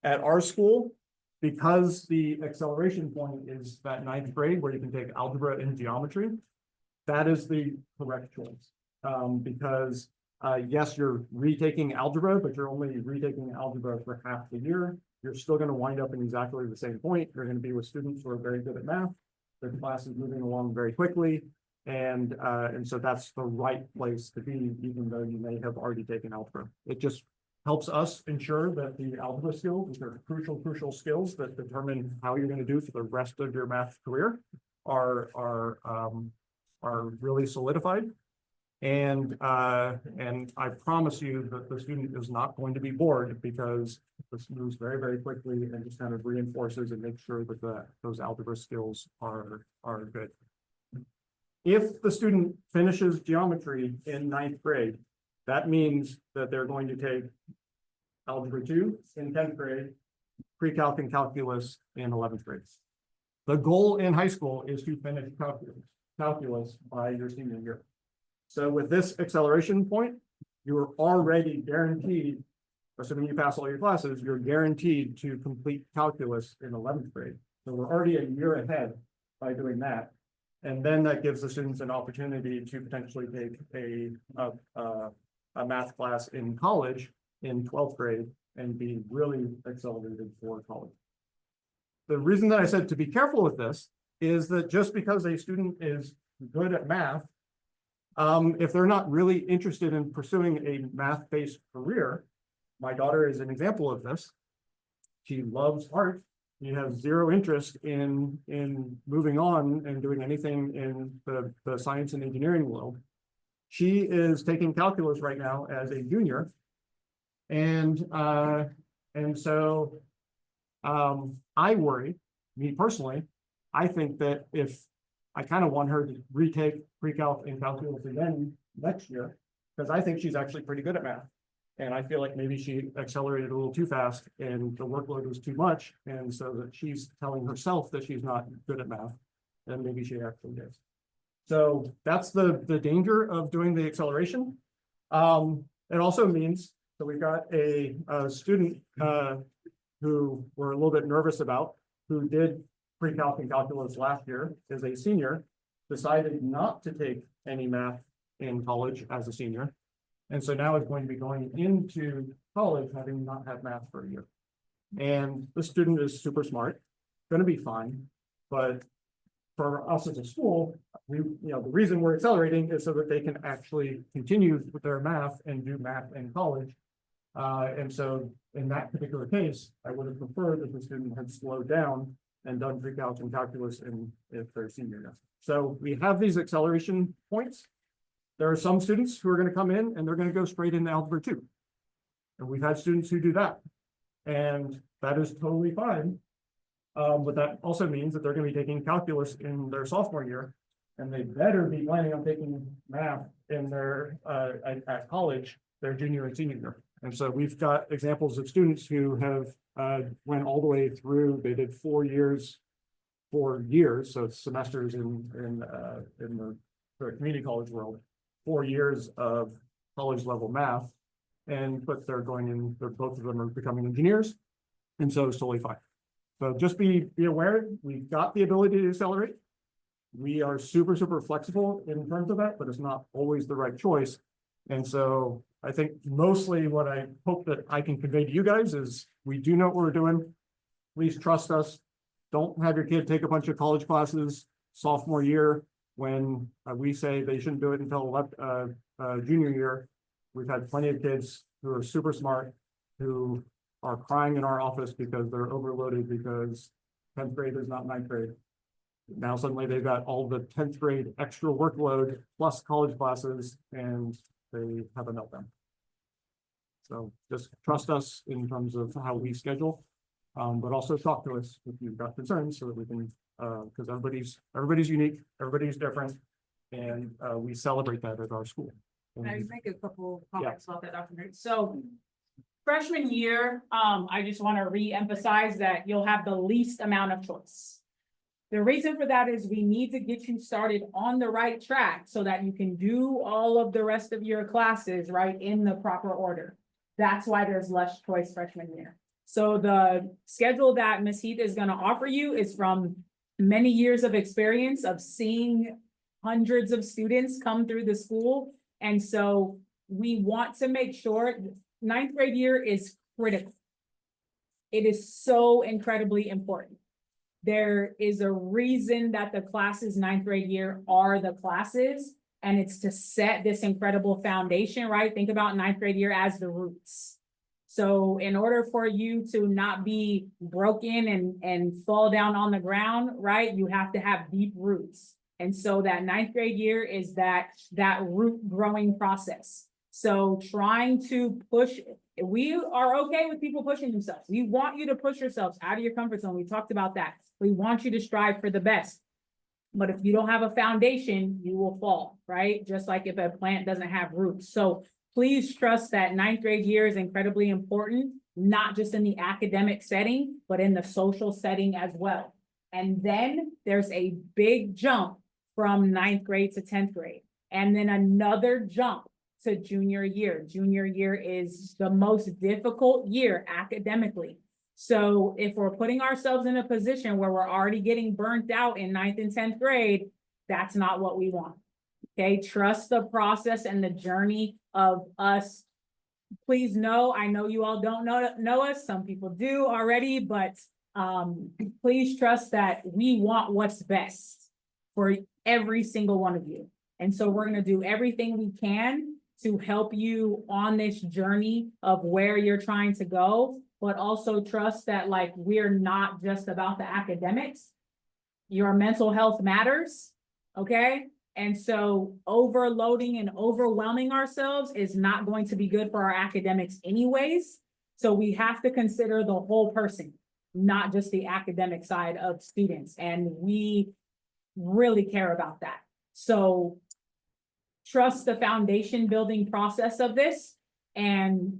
At our school, because the acceleration point is that 9th grade where you can take algebra and geometry, that is the correct choice. Because yes, you're retaking algebra, but you're only retaking algebra for half the year. You're still going to wind up in exactly the same point. You're going to be with students who are very good at math. Their class is moving along very quickly. And so that's the right place to be, even though you may have already taken algebra. It just helps us ensure that the algebra skills, which are crucial skills that determine how you're going to do for the rest of your math career, are really solidified. And I promise you that the student is not going to be bored because this moves very, very quickly and just kind of reinforces and makes sure that those algebra skills are good. If the student finishes geometry in ninth grade, that means that they're going to take Algebra 2 in 10th grade, pre-calc and calculus in 11th grade. The goal in high school is to finish calculus by your senior year. So with this acceleration point, you're already guaranteed, assuming you pass all your classes, you're guaranteed to complete calculus in 11th grade. So we're already a year ahead by doing that. And then that gives the students an opportunity to potentially take a math class in college in 12th grade and be really accelerated for college. The reason that I said to be careful with this is that just because a student is good at math, if they're not really interested in pursuing a math-based career, my daughter is an example of this. She loves art. She has zero interest in moving on and doing anything in the science and engineering world. She is taking calculus right now as a junior. And so I worry, me personally, I think that if I kind of want her to retake pre-calc and calculus again next year, because I think she's actually pretty good at math. And I feel like maybe she accelerated a little too fast and the workload was too much. And so that she's telling herself that she's not good at math, and maybe she actually is. So that's the danger of doing the acceleration. It also means that we've got a student who we're a little bit nervous about, who did pre-calc and calculus last year, is a senior, decided not to take any math in college as a senior. And so now is going to be going into college having not had math for a year. And the student is super smart, going to be fine. But for us as a school, the reason we're accelerating is so that they can actually continue with their math and do math in college. And so in that particular case, I would have preferred that the student had slowed down and done pre-calc and calculus if they're senior now. So we have these acceleration points. There are some students who are going to come in and they're going to go straight into Algebra 2. And we've had students who do that. And that is totally fine. But that also means that they're going to be taking calculus in their sophomore year. And they better be planning on taking math in their at college, their junior and senior year. And so we've got examples of students who have went all the way through. They did 4 years, so it's semesters in the community college world, 4 years of college level math, but they're going in. Both of them are becoming engineers, and so it's totally fine. So just be aware. We've got the ability to accelerate. We are super flexible in terms of that, but it's not always the right choice. And so I think mostly what I hope that I can convey to you guys is we do know what we're doing. Please trust us. Don't have your kid take a bunch of college classes sophomore year when we say they shouldn't do it until junior year. We've had plenty of kids who are super smart who are crying in our office because they're overloaded because 10th grade is not 9th grade. Now suddenly they've got all the 10th grade extra workload plus college classes and they have a meltdown. So just trust us in terms of how we schedule, but also talk to us if you've got concerns so that we can, because everybody's unique, everybody's different, and we celebrate that at our school. Can I make a couple comments about that, Dr. Newt? So freshman year, I just want to re-emphasize that you'll have the least amount of choice. The reason for that is we need to get you started on the right track so that you can do all of the rest of your classes, right, in the proper order. That's why there's less choice freshman year. So the schedule that Ms. Heath is going to offer you is from many years of experience of seeing hundreds of students come through the school. And so we want to make sure 9th grade year is critical. It is so incredibly important. There is a reason that the classes 9th grade year are the classes, and it's to set this incredible foundation, right? Think about 9th grade year as the roots. So in order for you to not be broken and fall down on the ground, right, you have to have deep roots. And so that ninth grade year is that root growing process. So trying to push, we are okay with people pushing themselves. We want you to push yourselves out of your comfort zone. We talked about that. We want you to strive for the best. But if you don't have a foundation, you will fall, right? Just like if a plant doesn't have roots. So please trust that ninth grade year is incredibly important, not just in the academic setting, but in the social setting as well. And then there's a big jump from ninth grade to 10th grade, and then another jump to junior year. Junior year is the most difficult year academically. So if we're putting ourselves in a position where we're already getting burnt out in 9th and 10th grade, that's not what we want. Okay, trust the process and the journey of us. Please know, I know you all don't know us, some people do already, but please trust that we want what's best for every single one of you. And so we're gonna do everything we can to help you on this journey of where you're trying to go, but also trust that like we're not just about the academics. Your mental health matters, okay? And so overloading and overwhelming ourselves is not going to be good for our academics anyways. So we have to consider the whole person, not just the academic side of students. And we really care about that. So trust the foundation building process of this and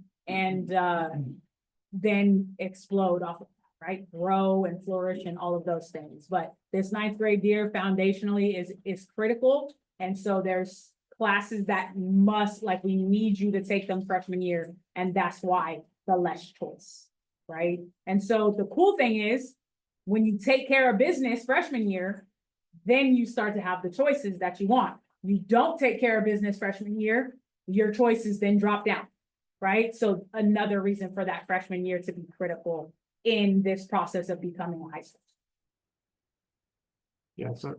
then explode off of that, right? Grow and flourish and all of those things. But this 9th grade year foundationally is critical. And so there's classes that must, like, we need you to take them freshman year. And that's why the less choice, right? And so the cool thing is when you take care of business freshman year, then you start to have the choices that you want. You don't take care of business freshman year, your choices then drop down, right? So another reason for that freshman year to be critical in this process of becoming a high school. Yeah, so,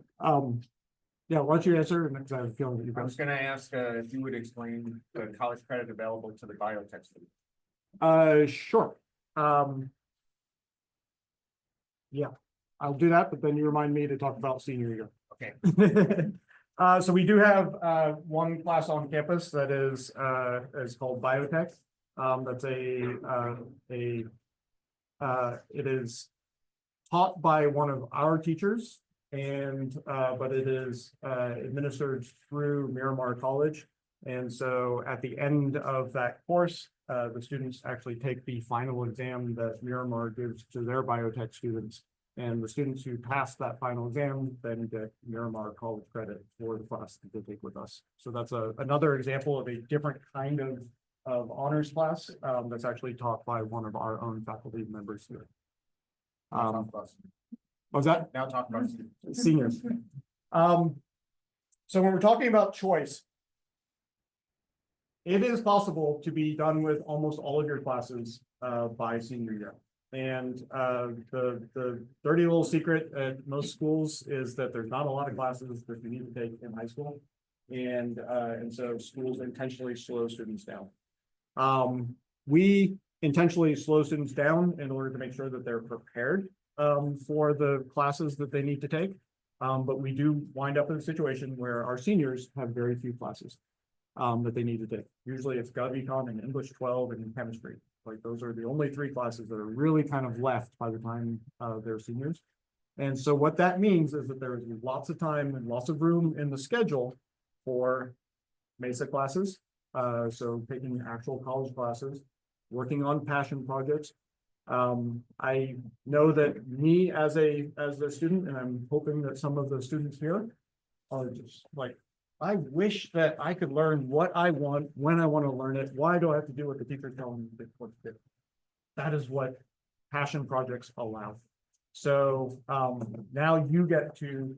yeah, why don't you answer, because I have a feeling that you I was guys. gonna ask, if you would explain the college credit available to the biotech student. Sure. Yeah, I'll do that, but then you remind me to talk about senior year. Okay. So we do have one class on campus that is called biotech. That's it is taught by one of our teachers, and but it is administered through Miramar College. And so at the end of that course, the students actually take the final exam that Miramar gives to their biotech students. And the students who pass that final exam then get Miramar College credit for the class that they take with us. So that's another example of a different kind of honors class that's actually taught by one of our own faculty members here. What was that? Now talk about Seniors. So when we're talking about choice, it is possible to be done with almost all of your classes by senior year. And the dirty little secret at most schools is that there's not a lot of classes that you need to take in high school. And so schools intentionally slow students down. We intentionally slow students down in order to make sure that they're prepared for the classes that they need to take. But we do wind up in a situation where our seniors have very few classes that they need to take. Usually it's GovEcon and English 12 and chemistry. Like those are the only 3 classes that are really kind of left by the time they're seniors. And so what that means is that there is lots of time and lots of room in the schedule for MESA classes. So taking actual college classes, working on passion projects. I know that me as a student, and I'm hoping that some of the students here are just like, I wish that I could learn what I want, when I want to learn it. Why do I have to do what the teacher tells me what to do? That is what passion projects allow. So now you get to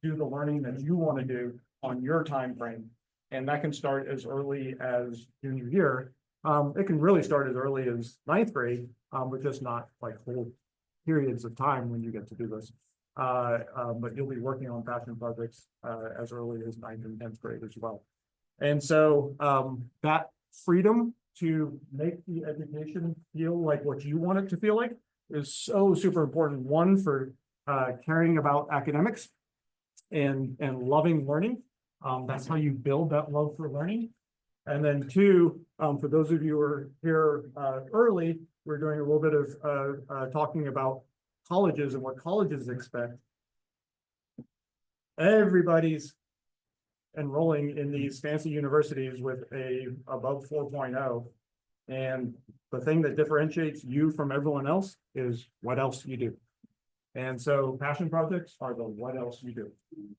do the learning that you want to do on your time frame. And that can start as early as junior year. It can really start as early as 9th grade, but just not like whole periods of time when you get to do this. But you'll be working on passion projects as early as 9th and 10th grade as well. And so that freedom to make the education feel like what you want it to feel like is so super important. One, for caring about academics, and loving learning. That's how you build that love for learning. And then two, for those of you who are here early, we're doing a little bit of talking about colleges and what colleges expect. Everybody's enrolling in these fancy universities with a above 4.0. And the thing that differentiates you from everyone else is what else you do. And so passion projects are the what else you do.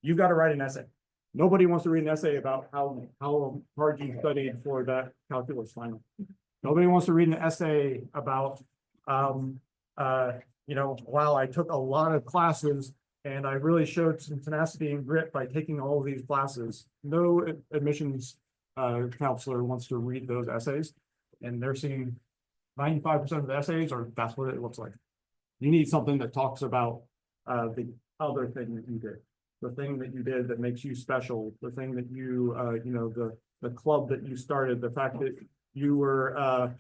You've got to write an essay. Nobody wants to read an essay about how hard you studied for that calculus final. Nobody wants to read an essay about, you know, wow, I took a lot of classes and I really showed some tenacity and grit by taking all of these classes. No admissions counselor wants to read those essays, and they're seeing 95% of the essays, or that's what it looks like. You need something that talks about the other thing that you did, the thing that you did that makes you special, the thing that you, you know, the club that you started, the fact that you were,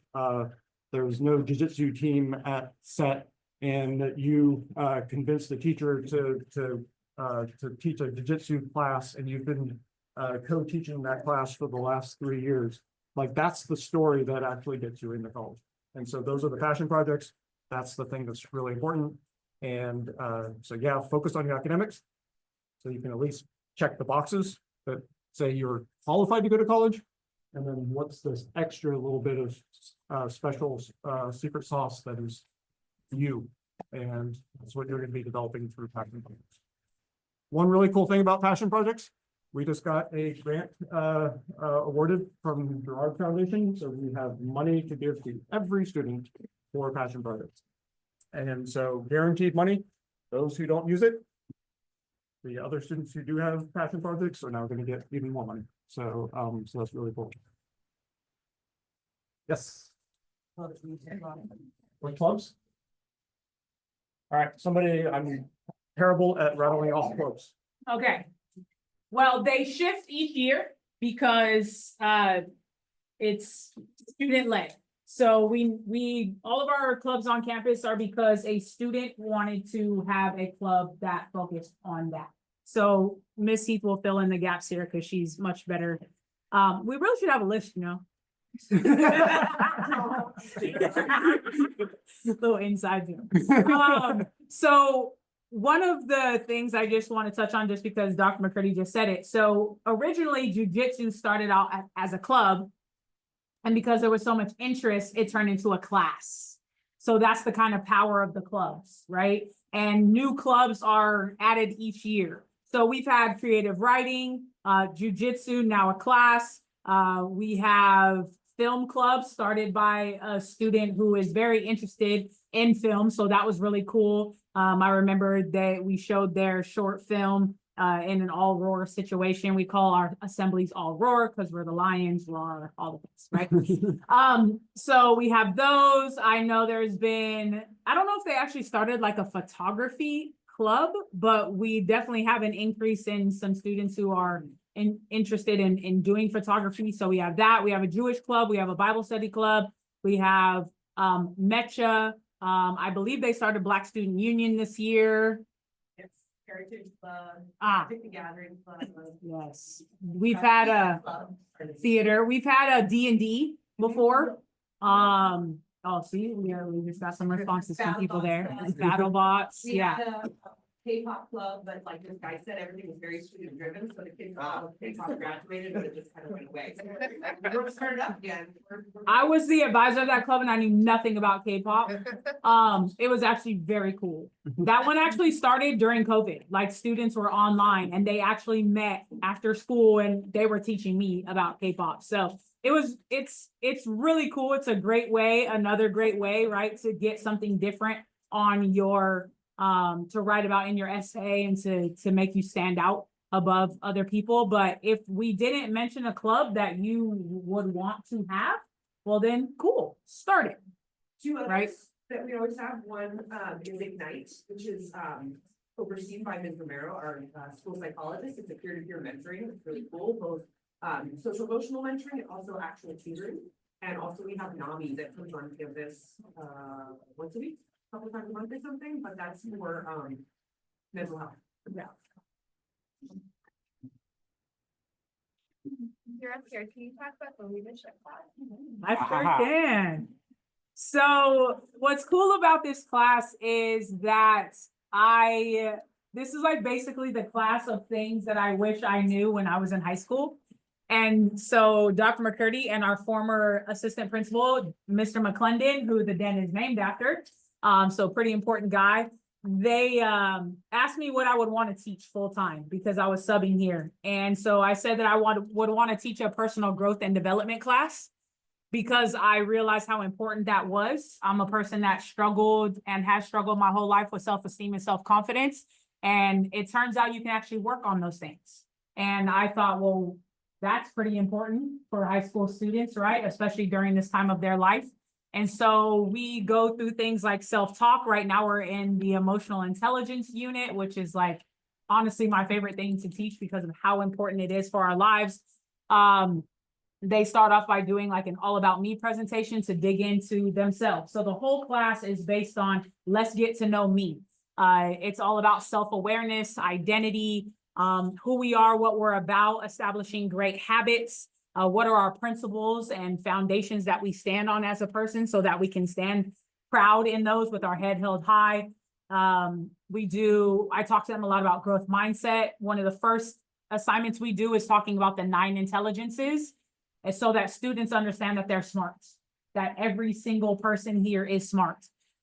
there was no jiu-jitsu team at set, and that you convinced the teacher to teach a jiu-jitsu class, and you've been co-teaching that class for the last 3 years. Like, that's the story that actually gets you into college. And so those are the passion projects. That's the thing that's really important. And so yeah, focus on your academics, so you can at least check the boxes that say you're qualified to go to college. And then what's this extra little bit of special secret sauce that is you, and that's what you're going to be developing through passion projects. One really cool thing about passion projects, we just got a grant awarded from Girard Foundation, so we have money to give to every student for passion projects. And so guaranteed money, those who don't use it, the other students who do have passion projects are now going to get even more money. So so that's really cool. Yes. What clubs? All right, somebody, I'm terrible at rattling off quotes. Okay. Well, they shift each year because it's student led. So we all of our clubs on campus are because a student wanted to have a club that focused on that. So Miss Heath will fill in the gaps here because she's much better. We really should have a list, you know. Little inside view. So one of the things I just want to touch on, just because Dr. McCurdy just said it. So originally jiu-jitsu started out as a club, and because there was so much interest, it turned into a class. So that's the kind of power of the clubs, right? And new clubs are added each year. So we've had creative writing, jiu-jitsu, now a class. We have film clubs started by a student who is very interested in film. So that was really cool. I remember that we showed their short film in an all roar situation. We call our assemblies all roar because we're the lions, roar, all of this, right? So we have those. I know there's been, I don't know if they actually started like a photography club, but we definitely have an increase in some students who are interested in doing photography. So we have that. We have a Jewish club. We have a Bible study club. We have MECHA. I believe they started Black Student Union this year. It's Heritage Club. Pick the Gathering Club. Yes. We've had a theater. We've had a D&D before. Oh, see, we just got some responses from people there. Battle bots. Yeah. K-pop club, but like this guy said, everything was very student driven, so the kids all K-pop graduated, but it just kind of went away. So we're gonna start it up again. I was the advisor of that club and I knew nothing about K-pop. It was actually very cool. That one actually started during COVID. Like students were online and they actually met after school and they were teaching me about K-pop. So it's really cool. It's a great way, another great way, right, to get something different on your to write about in your essay and to make you stand out above other people. But if we didn't mention a club that you would want to have, well then cool, start it. Two others Right. that we always have, one is Ignite, which is overseen by Ms. Romero, our school psychologist. It's a peer-to-peer mentoring. It's really cool, both social emotional mentoring and also actual tutoring. And also we have NAMI that comes on campus once a week, a couple times a month or something, but that's more mental health. Yeah. You're up here, can you talk about the leadership class? I sure can. So what's cool about this class is that this is like basically the class of things that I wish I knew when I was in high school. And so Dr. McCurdy and our former assistant principal, Mr. McClendon, who the den is named after, so pretty important guy. They asked me what I would want to teach full time because I was subbing here. And so I said that I would want to teach a personal growth and development class because I realized how important that was. I'm a person that struggled and has struggled my whole life with self-esteem and self-confidence. And it turns out you can actually work on those things. And I thought, well, that's pretty important for high school students, right? Especially during this time of their life. And so we go through things like self-talk. Right now we're in the emotional intelligence unit, which is like honestly my favorite thing to teach because of how important it is for our lives. They start off by doing like an all about me presentation to dig into themselves. So the whole class is based on let's get to know me. It's all about self-awareness, identity, who we are, what we're about, establishing great habits. What are our principles and foundations that we stand on as a person so that we can stand proud in those with our head held high. I talk to them a lot about growth mindset. One of the first assignments we do is talking about the 9 intelligences. And so that students understand that they're smart, that every single person here is smart.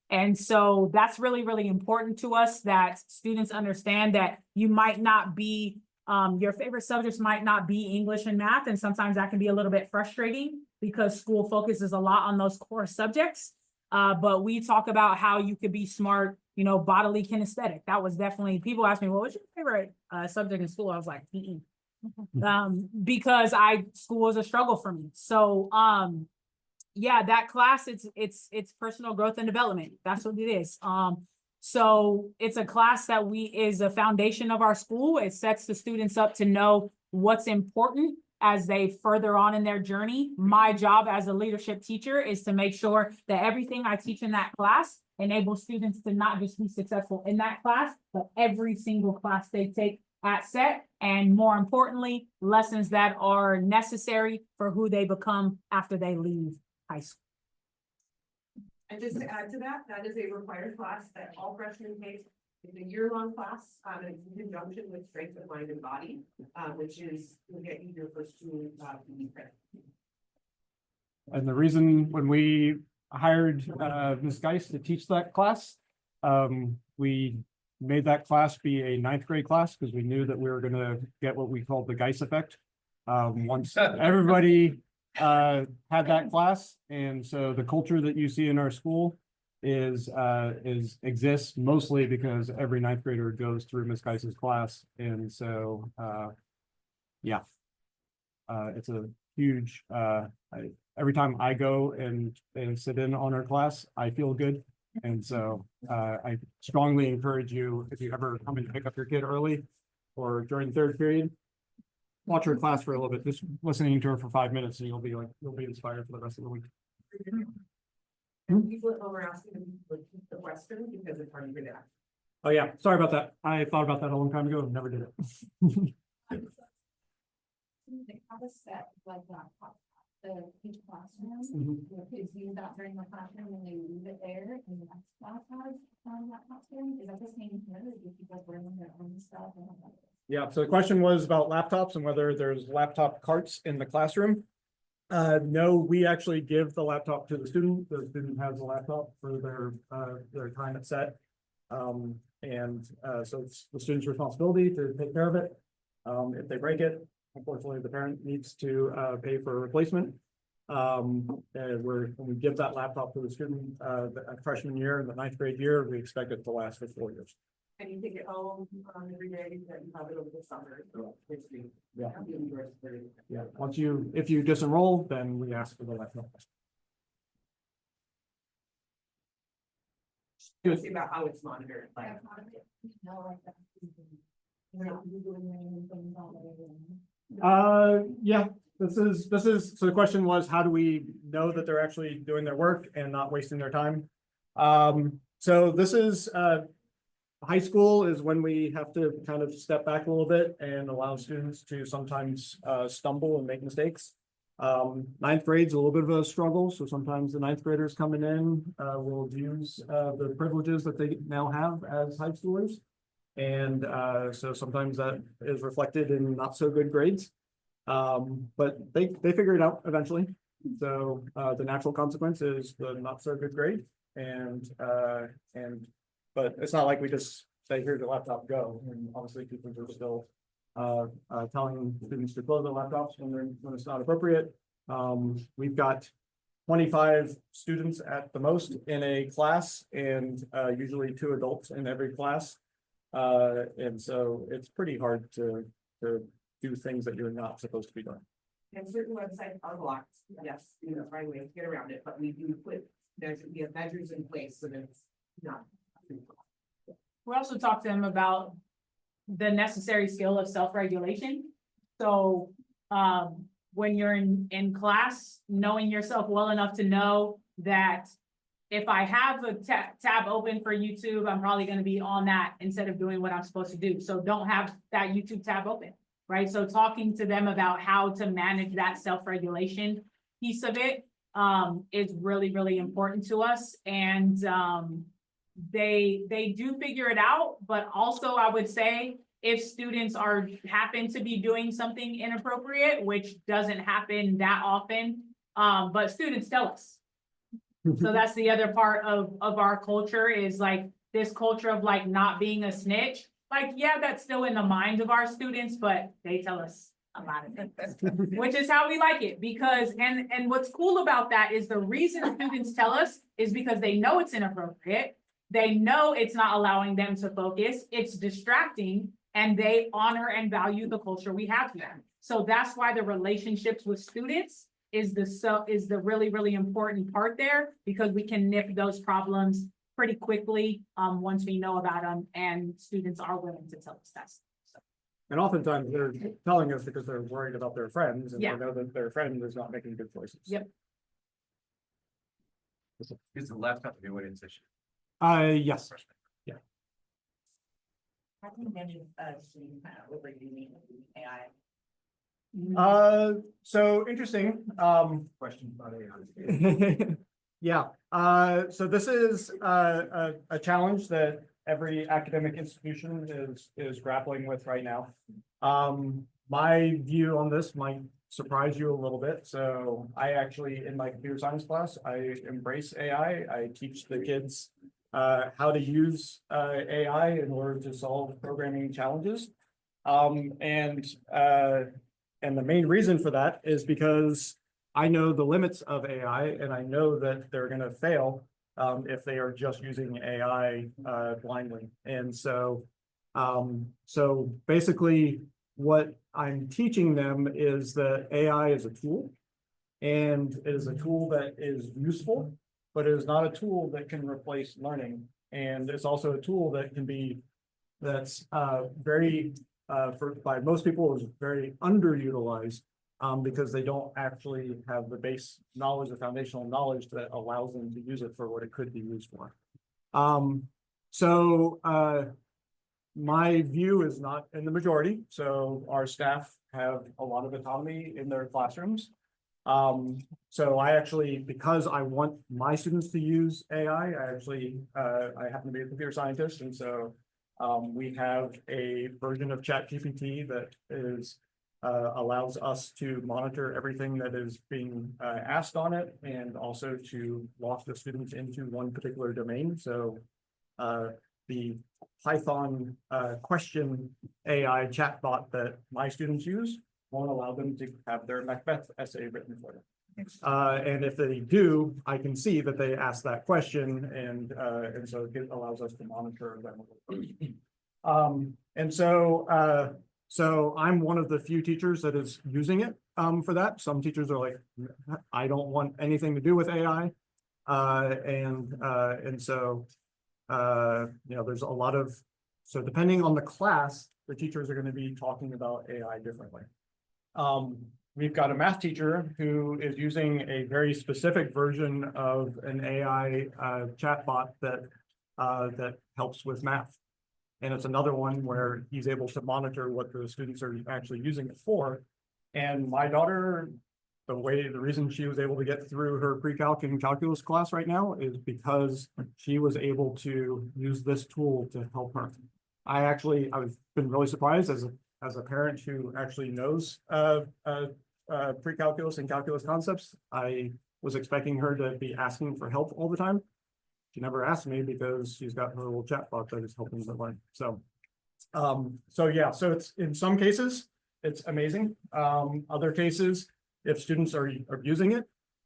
And so that's really, really important to us that students understand that you might not be, your favorite subjects might not be English and math. And sometimes that can be a little bit frustrating because school focuses a lot on those core subjects. But we talk about how you could be smart, bodily kinesthetic. That was definitely, people ask me, well, what's your favorite subject in school? I was like, PE. Because school was a struggle for me. So, yeah, that class, it's personal growth and development. That's what it is. So it's a class that is a foundation of our school. It sets the students up to know what's important as they further on in their journey. My job as a leadership teacher is to make sure that everything I teach in that class enables students to not just be successful in that class, but every single class they take at SET, and more importantly, lessons that are necessary for who they become after they leave high school. And just to add to that, that is a required class that all freshmen take. It's a year-long class, and it's in conjunction with strength of mind and body, which will get you your first 2 PE credits. And the reason when we hired Ms. Geis to teach that class, we made that class be a 9th grade class because we knew that we were going to get what we called the Geis effect. Once everybody had that class, and so the culture that you see in our school exists mostly because every 9th grader goes through Ms. Geis's class, and so yeah, it's a huge. Every time I go and sit in on our class, I feel good. And so I strongly encourage you, if you ever come and pick up your kid early or during 3rd period, watch her class for a little bit, just listening to her for 5 minutes, and you'll be inspired for the rest of the week. People at home are asking them to repeat the question because it's hard to read. Oh yeah, sorry about that. I thought about that a long time ago and never did it. They have a set like laptop, each classroom, kids use that during the classroom and they leave it there, and the next class has laptops in. Is that the same here? Do people bring their own stuff? Yeah, so the question was about laptops and whether there's laptop carts in the classroom. No, we actually give the laptop to the student. The student has a laptop for their time at SET. So it's the student's responsibility to take care of it. If they break it, unfortunately, the parent needs to pay for a replacement. When we give that laptop to the student, the freshman year and the 9th grade year, we expect it to last for 4 years. And you take it home every day that you have it over the summer. So Yeah. Yeah, if you disenroll, then we ask for the laptop. Good. See about how it's monitored, like. Yeah, this is, so the question was, how do we know that they're actually doing their work and not wasting their time? So this is, high school is when we have to kind of step back a little bit and allow students to sometimes stumble and make mistakes. Ninth grade's a little bit of a struggle, so sometimes the ninth graders coming in will use the privileges that they now have as high schoolers. And so sometimes that is reflected in not so good grades. But they figure it out eventually. So the natural consequence is the not so good grade. But it's not like we just say, here's your laptop, go. And obviously teachers are still telling students to close their laptops when it's not appropriate. We've got 25 students at the most in a class, and usually 2 adults in every class. And so it's pretty hard to do things that you're not supposed to be doing. And certain websites are blocked, yes, you know, right way to get around it, but we do put, we have measures in place so that it's not. We also talked to them about the necessary skill of self-regulation. So, when you're in class, knowing yourself well enough to know that if I have a tab open for YouTube, I'm probably gonna be on that instead of doing what I'm supposed to do. So don't have that YouTube tab open, right? So talking to them about how to manage that self-regulation piece of it is really, really important to us. And they do figure it out, but also I would say if students happen to be doing something inappropriate, which doesn't happen that often, but students tell us. So that's the other part of our culture is like this culture of like not being a snitch. Like, yeah, that's still in the minds of our students, but they tell us a lot of it, which is how we like it. Because, and what's cool about that is the reason students tell us is because they know it's inappropriate. They know it's not allowing them to focus, it's distracting, and they honor and value the culture we have here. So that's why the relationships with students is the really, really important part there, because we can nip those problems pretty quickly once we know about them and students are willing to tell us that. So. And oftentimes they're telling us because they're worried about their friends and Yeah. they know that their friend is not making good choices. Yep. Is the laptop the avoidance issue? Yes. How can you manage student kind of overusing AI? So interesting. Questions about AI. Yeah, so this is a challenge that every academic institution is grappling with right now. My view on this might surprise you a little bit. So I actually, in my computer science class, I embrace AI. I teach the kids how to use AI in order to solve programming challenges. And the main reason for that is because I know the limits of AI and I know that they're going to fail if they are just using AI blindly. And so, so basically what I'm teaching them is that AI is a tool, and it is a tool that is useful, but it is not a tool that can replace learning. And it's also a tool that can be, that's very, by most people, is very underutilized because they don't actually have the base knowledge, the foundational knowledge that allows them to use it for what it could be used for. My view is not in the majority. So our staff have a lot of autonomy in their classrooms. So I actually, because I want my students to use AI, I happen to be a computer scientist. And so we have a version of ChatGPT that is allows us to monitor everything that is being asked on it, and also to lock the students into one particular domain. So the Python question AI chatbot that my students use won't allow them to have their Macbeth essay written for them. And if they do, I can see that they asked that question, and so it allows us to monitor them. So I'm one of the few teachers that is using it for that. Some teachers are like, I don't want anything to do with AI. And so, you know, there's a lot of, so depending on the class, the teachers are going to be talking about AI differently. We've got a math teacher who is using a very specific version of an AI chatbot that helps with math. And it's another one where he's able to monitor what the students are actually using it for. And my daughter, the reason she was able to get through her pre-calc and calculus class right now is because she was able to use this tool to help her. I've been really surprised as a parent who actually knows pre-calculus and calculus concepts. I was expecting her to be asking for help all the time. She never asked me because she's got her little chat box that is helping her learn. So yeah, so it's in some cases, it's amazing. Other cases, if students are using it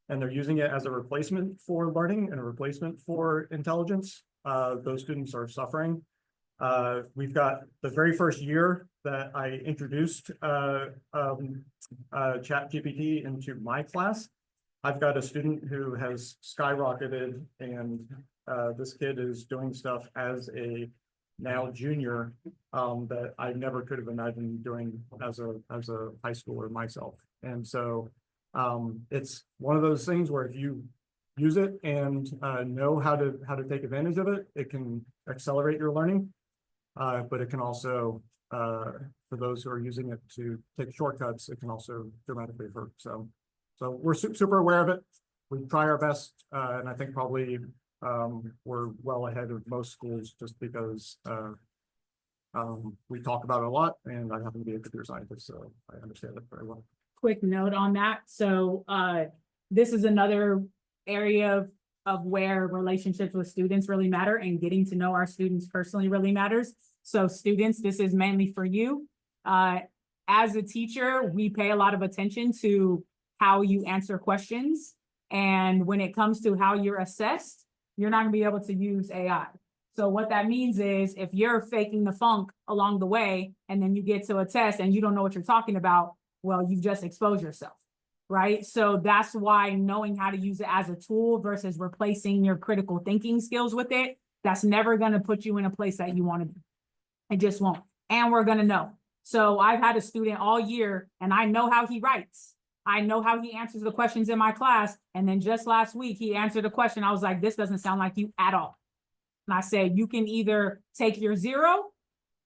and they're using it as a replacement for learning and a replacement for intelligence, those students are suffering. We've got the very first year that I introduced ChatGPT into my class. I've got a student who has skyrocketed, and this kid is doing stuff as a now junior that I never could have imagined doing as a high schooler myself. And so it's one of those things where if you use it and know how to take advantage of it, it can accelerate your learning. But it can also, for those who are using it to take shortcuts, it can also dramatically hurt. So we're super aware of it. We try our best, and I think probably we're well ahead of most schools just because we talk about it a lot, and I happen to be a computer scientist, so I understand it very well. Quick note on that. So this is another area of where relationships with students really matter, and getting to know our students personally really matters. So students, this is mainly for you. As a teacher, we pay a lot of attention to how you answer questions. And when it comes to how you're assessed, you're not gonna be able to use AI. So what that means is if you're faking the funk along the way, and then you get to a test and you don't know what you're talking about, well, you've just exposed yourself, right? So that's why knowing how to use it as a tool versus replacing your critical thinking skills with it, that's never gonna put you in a place that you wanna be. It just won't. And we're gonna know. So I've had a student all year and I know how he writes. I know how he answers the questions in my class. And then just last week, he answered a question. I was like, this doesn't sound like you at all. And I said, you can either take your 0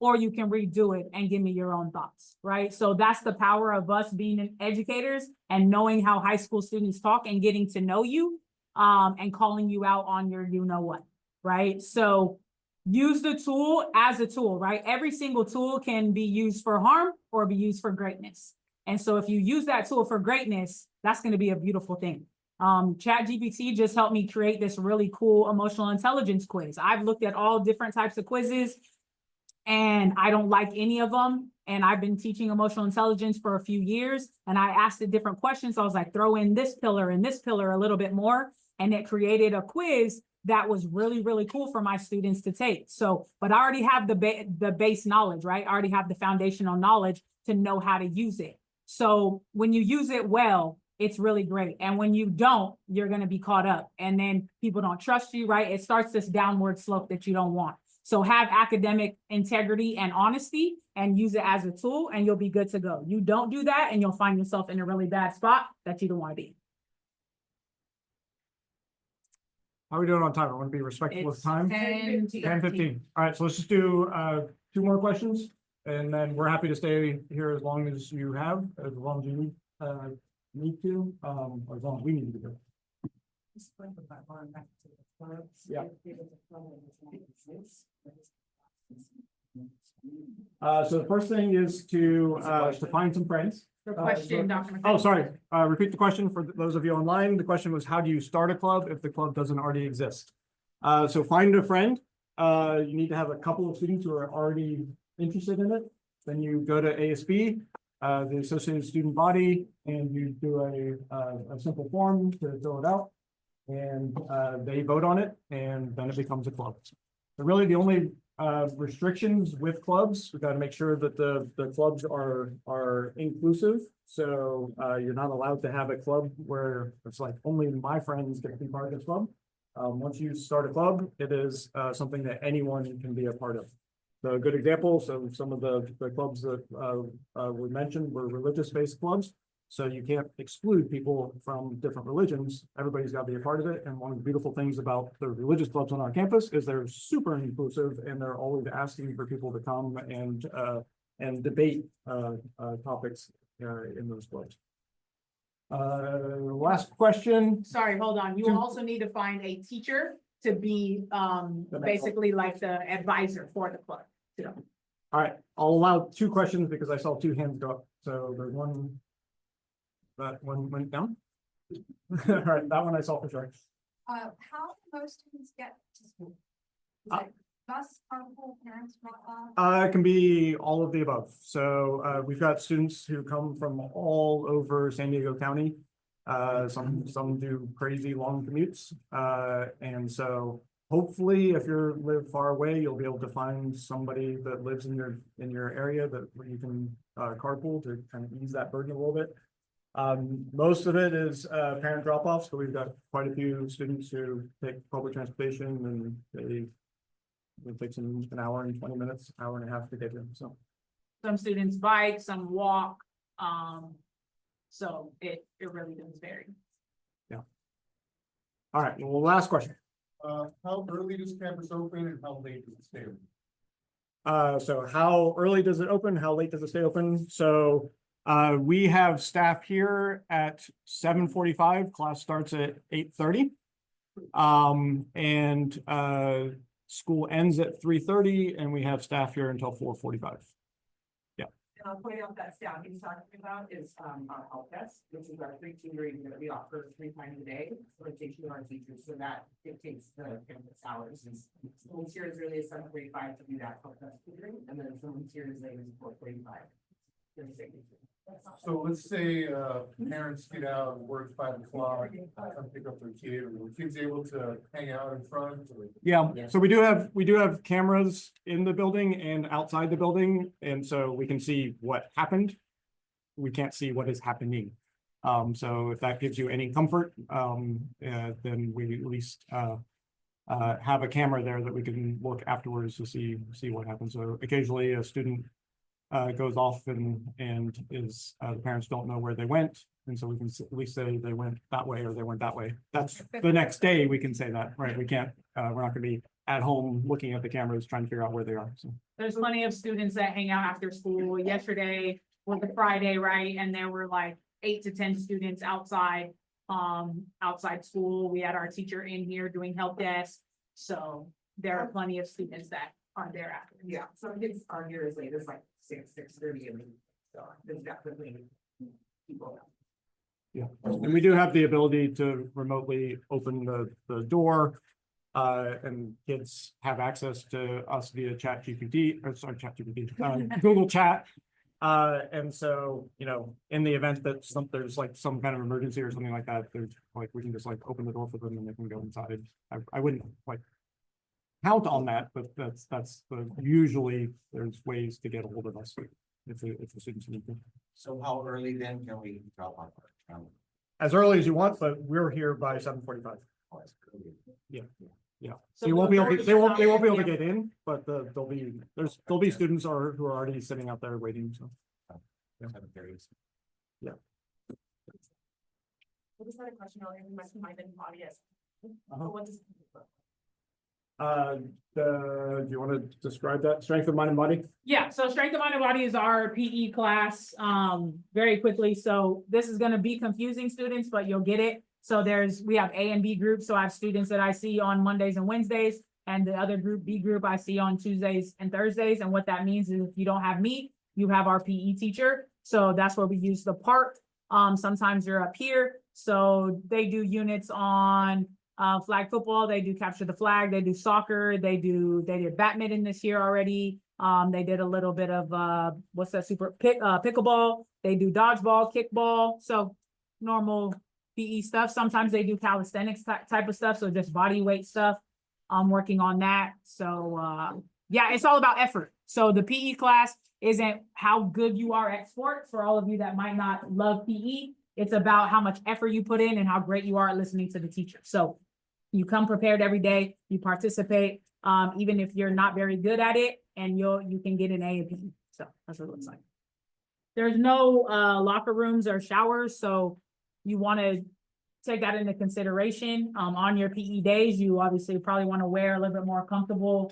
or you can redo it and give me your own thoughts, right? So that's the power of us being educators and knowing how high school students talk and getting to know you and calling you out on your you-know-what, right? So use the tool as a tool, right? Every single tool can be used for harm or be used for greatness. And so if you use that tool for greatness, that's going to be a beautiful thing. ChatGPT just helped me create this really cool emotional intelligence quiz. I've looked at all different types of quizzes and I don't like any of them. And I've been teaching emotional intelligence for a few years and I asked it different questions. So I was like, throw in this pillar and this pillar a little bit more. And it created a quiz that was really, really cool for my students to take. So, but I already have the base knowledge, right? I already have the foundational knowledge to know how to use it. So when you use it well, it's really great. And when you don't, you're going to be caught up and then people don't trust you, right? It starts this downward slope that you don't want. So have academic integrity and honesty and use it as a tool and you'll be good to go. You don't do that and you'll find yourself in a really bad spot that you don't want to be. How are we doing on time? I want to be respectful of time. 10:15. All right, so let's just do 2 more questions. And then we're happy to stay here as long as you have, as long as you need to, or as long as we need to do. Yeah. So the first thing is to find some friends. The question, Dr. Oh, sorry. Repeat the question for those of you online. The question was, how do you start a club if the club doesn't already exist? So find a friend. You need to have a couple of students who are already interested in it. Then you go to ASB, the Associated Student Body, and you do a simple form to fill it out. And they vote on it, and then it becomes a club. So really the only restrictions with clubs, we got to make sure that the clubs are inclusive. So you're not allowed to have a club where it's like only my friends get to be part of this club. Once you start a club, it is something that anyone can be a part of. So a good example, so some of the clubs that we mentioned were religious-based clubs. So you can't exclude people from different religions. Everybody's got to be a part of it. And one of the beautiful things about the religious clubs on our campus is they're super inclusive and they're always asking for people to come and debate topics in those clubs. Last question. Sorry, hold on. You Two- also need to find a teacher to be, The next basically like the advisor for the club. All right, I'll allow two questions because I saw two hands go up. So there's one. That one went down. All right, that one I saw for sure. How do most students get to school? Is Uh, it bus, carpool, parents drop off? It can be all of the above. So we've got students who come from all over San Diego County. Some do crazy long commutes. And so hopefully if you live far away, you'll be able to find somebody that lives in your area that where you can carpool to kind of ease that burden a little bit. Most of it is parent drop-offs, so we've got quite a few students who take public transportation and it takes them an hour and 20 minutes, hour and a half to get in, so. Some students bike, some walk, so it really does vary. All right, well, last question. How early does campus open and how late does it stay open? So how early does it open? How late does it stay open? So we have staff here at 7:45. Class starts at 8:30. And school ends at 3:30 and we have staff here until 4:45. And I'll point out that staff he's talking about is our help desk, which is our free tutoring that we offer 3 times a day. So it takes our teachers, so that dictates the campus hours. And someone's here as early as 7:45 to do that help desk tutoring, and then someone's here as late as 4:45. So let's say parents get out and work 5 o'clock, come pick up their kid, and the kid's able to hang out in front or. Yeah, so we do have cameras in the building and outside the building, and so we can see what happened. We can't see what is happening. So if that gives you any comfort, then we at least have a camera there that we can look afterwards to see what happens. So occasionally a student goes off and is the parents don't know where they went. And so we can at least say they went that way or they went that way. That's the next day we can say that, right? We can't, we're not gonna be at home looking at the cameras trying to figure out where they are, so. There's plenty of students that hang out after school. Yesterday was the Friday, right? And there were like 8 to 10 students outside school. We had our teacher in here doing help desk. So there are plenty of students that are there after. Yeah, some kids are here as late as like 6:30, and so there's definitely people. Yeah, and we do have the ability to remotely open the door. And kids have access to us via Google Chat. And so, you know, in the event that there's like some kind of emergency or something like that, there's like, we can just like open the door for them and they can go inside. I wouldn't like count on that, but usually there's ways to get a hold of us if the students need to. So how early then can we drop off? As early as you want, but we're here by 7:45. Yeah. So you won't be able, they won't be able to get in, but there'll be students who are already sitting out there waiting, so. Yeah. I just had a question earlier, you mentioned mind and body as. Uh-huh. What does? Do you want to describe that strength of mind and body? Yeah, so strength of mind and body is our PE class, very quickly. So this is gonna be confusing students, but you'll get it. So we have A and B groups. So I have students that I see on Mondays and Wednesdays, and the other group, B group, I see on Tuesdays and Thursdays. And what that means is if you don't have me, you have our PE teacher. So that's where we use the park. Sometimes they're up here. So they do units on flag football, they do capture the flag, they do soccer, they did badminton this year already. They did a little bit of pickleball, they do dodgeball, kickball, so normal PE stuff. Sometimes they do calisthenics type of stuff, so just body weight stuff. I'm working on that. So yeah, it's all about effort. So the PE class isn't how good you are at sports for all of you that might not love PE. It's about how much effort you put in and how great you are at listening to the teacher. So you come prepared every day, you participate, even if you're not very good at it, and you can get an A and B. So that's what it looks like. There's no locker rooms or showers, so you want to take that into consideration. On your PE days, you obviously probably want to wear a little bit more comfortable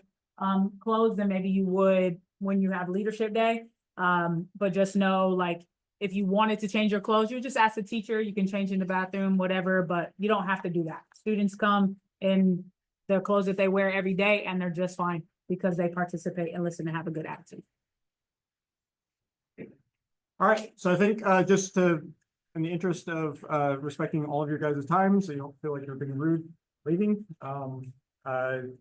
clothes than maybe you would when you have leadership day. But just know, like, if you wanted to change your clothes, you just ask the teacher, you can change in the bathroom, whatever, but you don't have to do that. Students come in their clothes that they wear every day and they're just fine because they participate and listen and have a good attitude. All right, so I think just to, in the interest of respecting all of your guys' time, so you don't feel like you're being rude leaving,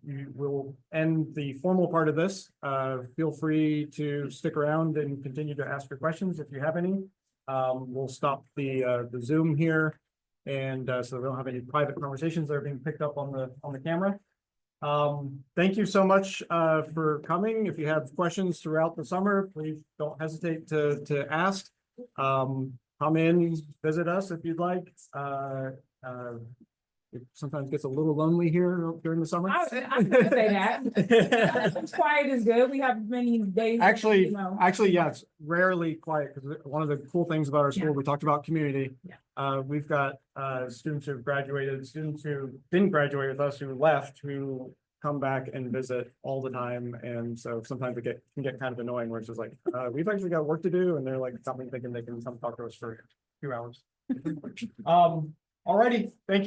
you will end the formal part of this. Feel free to stick around and continue to ask your questions if you have any. We'll stop the Zoom here, and so we don't have any private conversations that are being picked up on the camera. Thank you so much for coming. If you have questions throughout the summer, please don't hesitate to ask. Come in, visit us if you'd like. It sometimes gets a little lonely here during the summer. I'm gonna say that. Quiet is good. We have many days. Actually, you know. yeah, it's rarely quiet because one of the cool things about our school, Yeah. we talked about community. Yeah. We've got students who've graduated, students who didn't graduate with us, who left, who come back and visit all the time. And so sometimes it can get kind of annoying where it's just like, we've actually got work to do. And they're like, something thinking they can come talk to us for a few hours. Alrighty, thank you.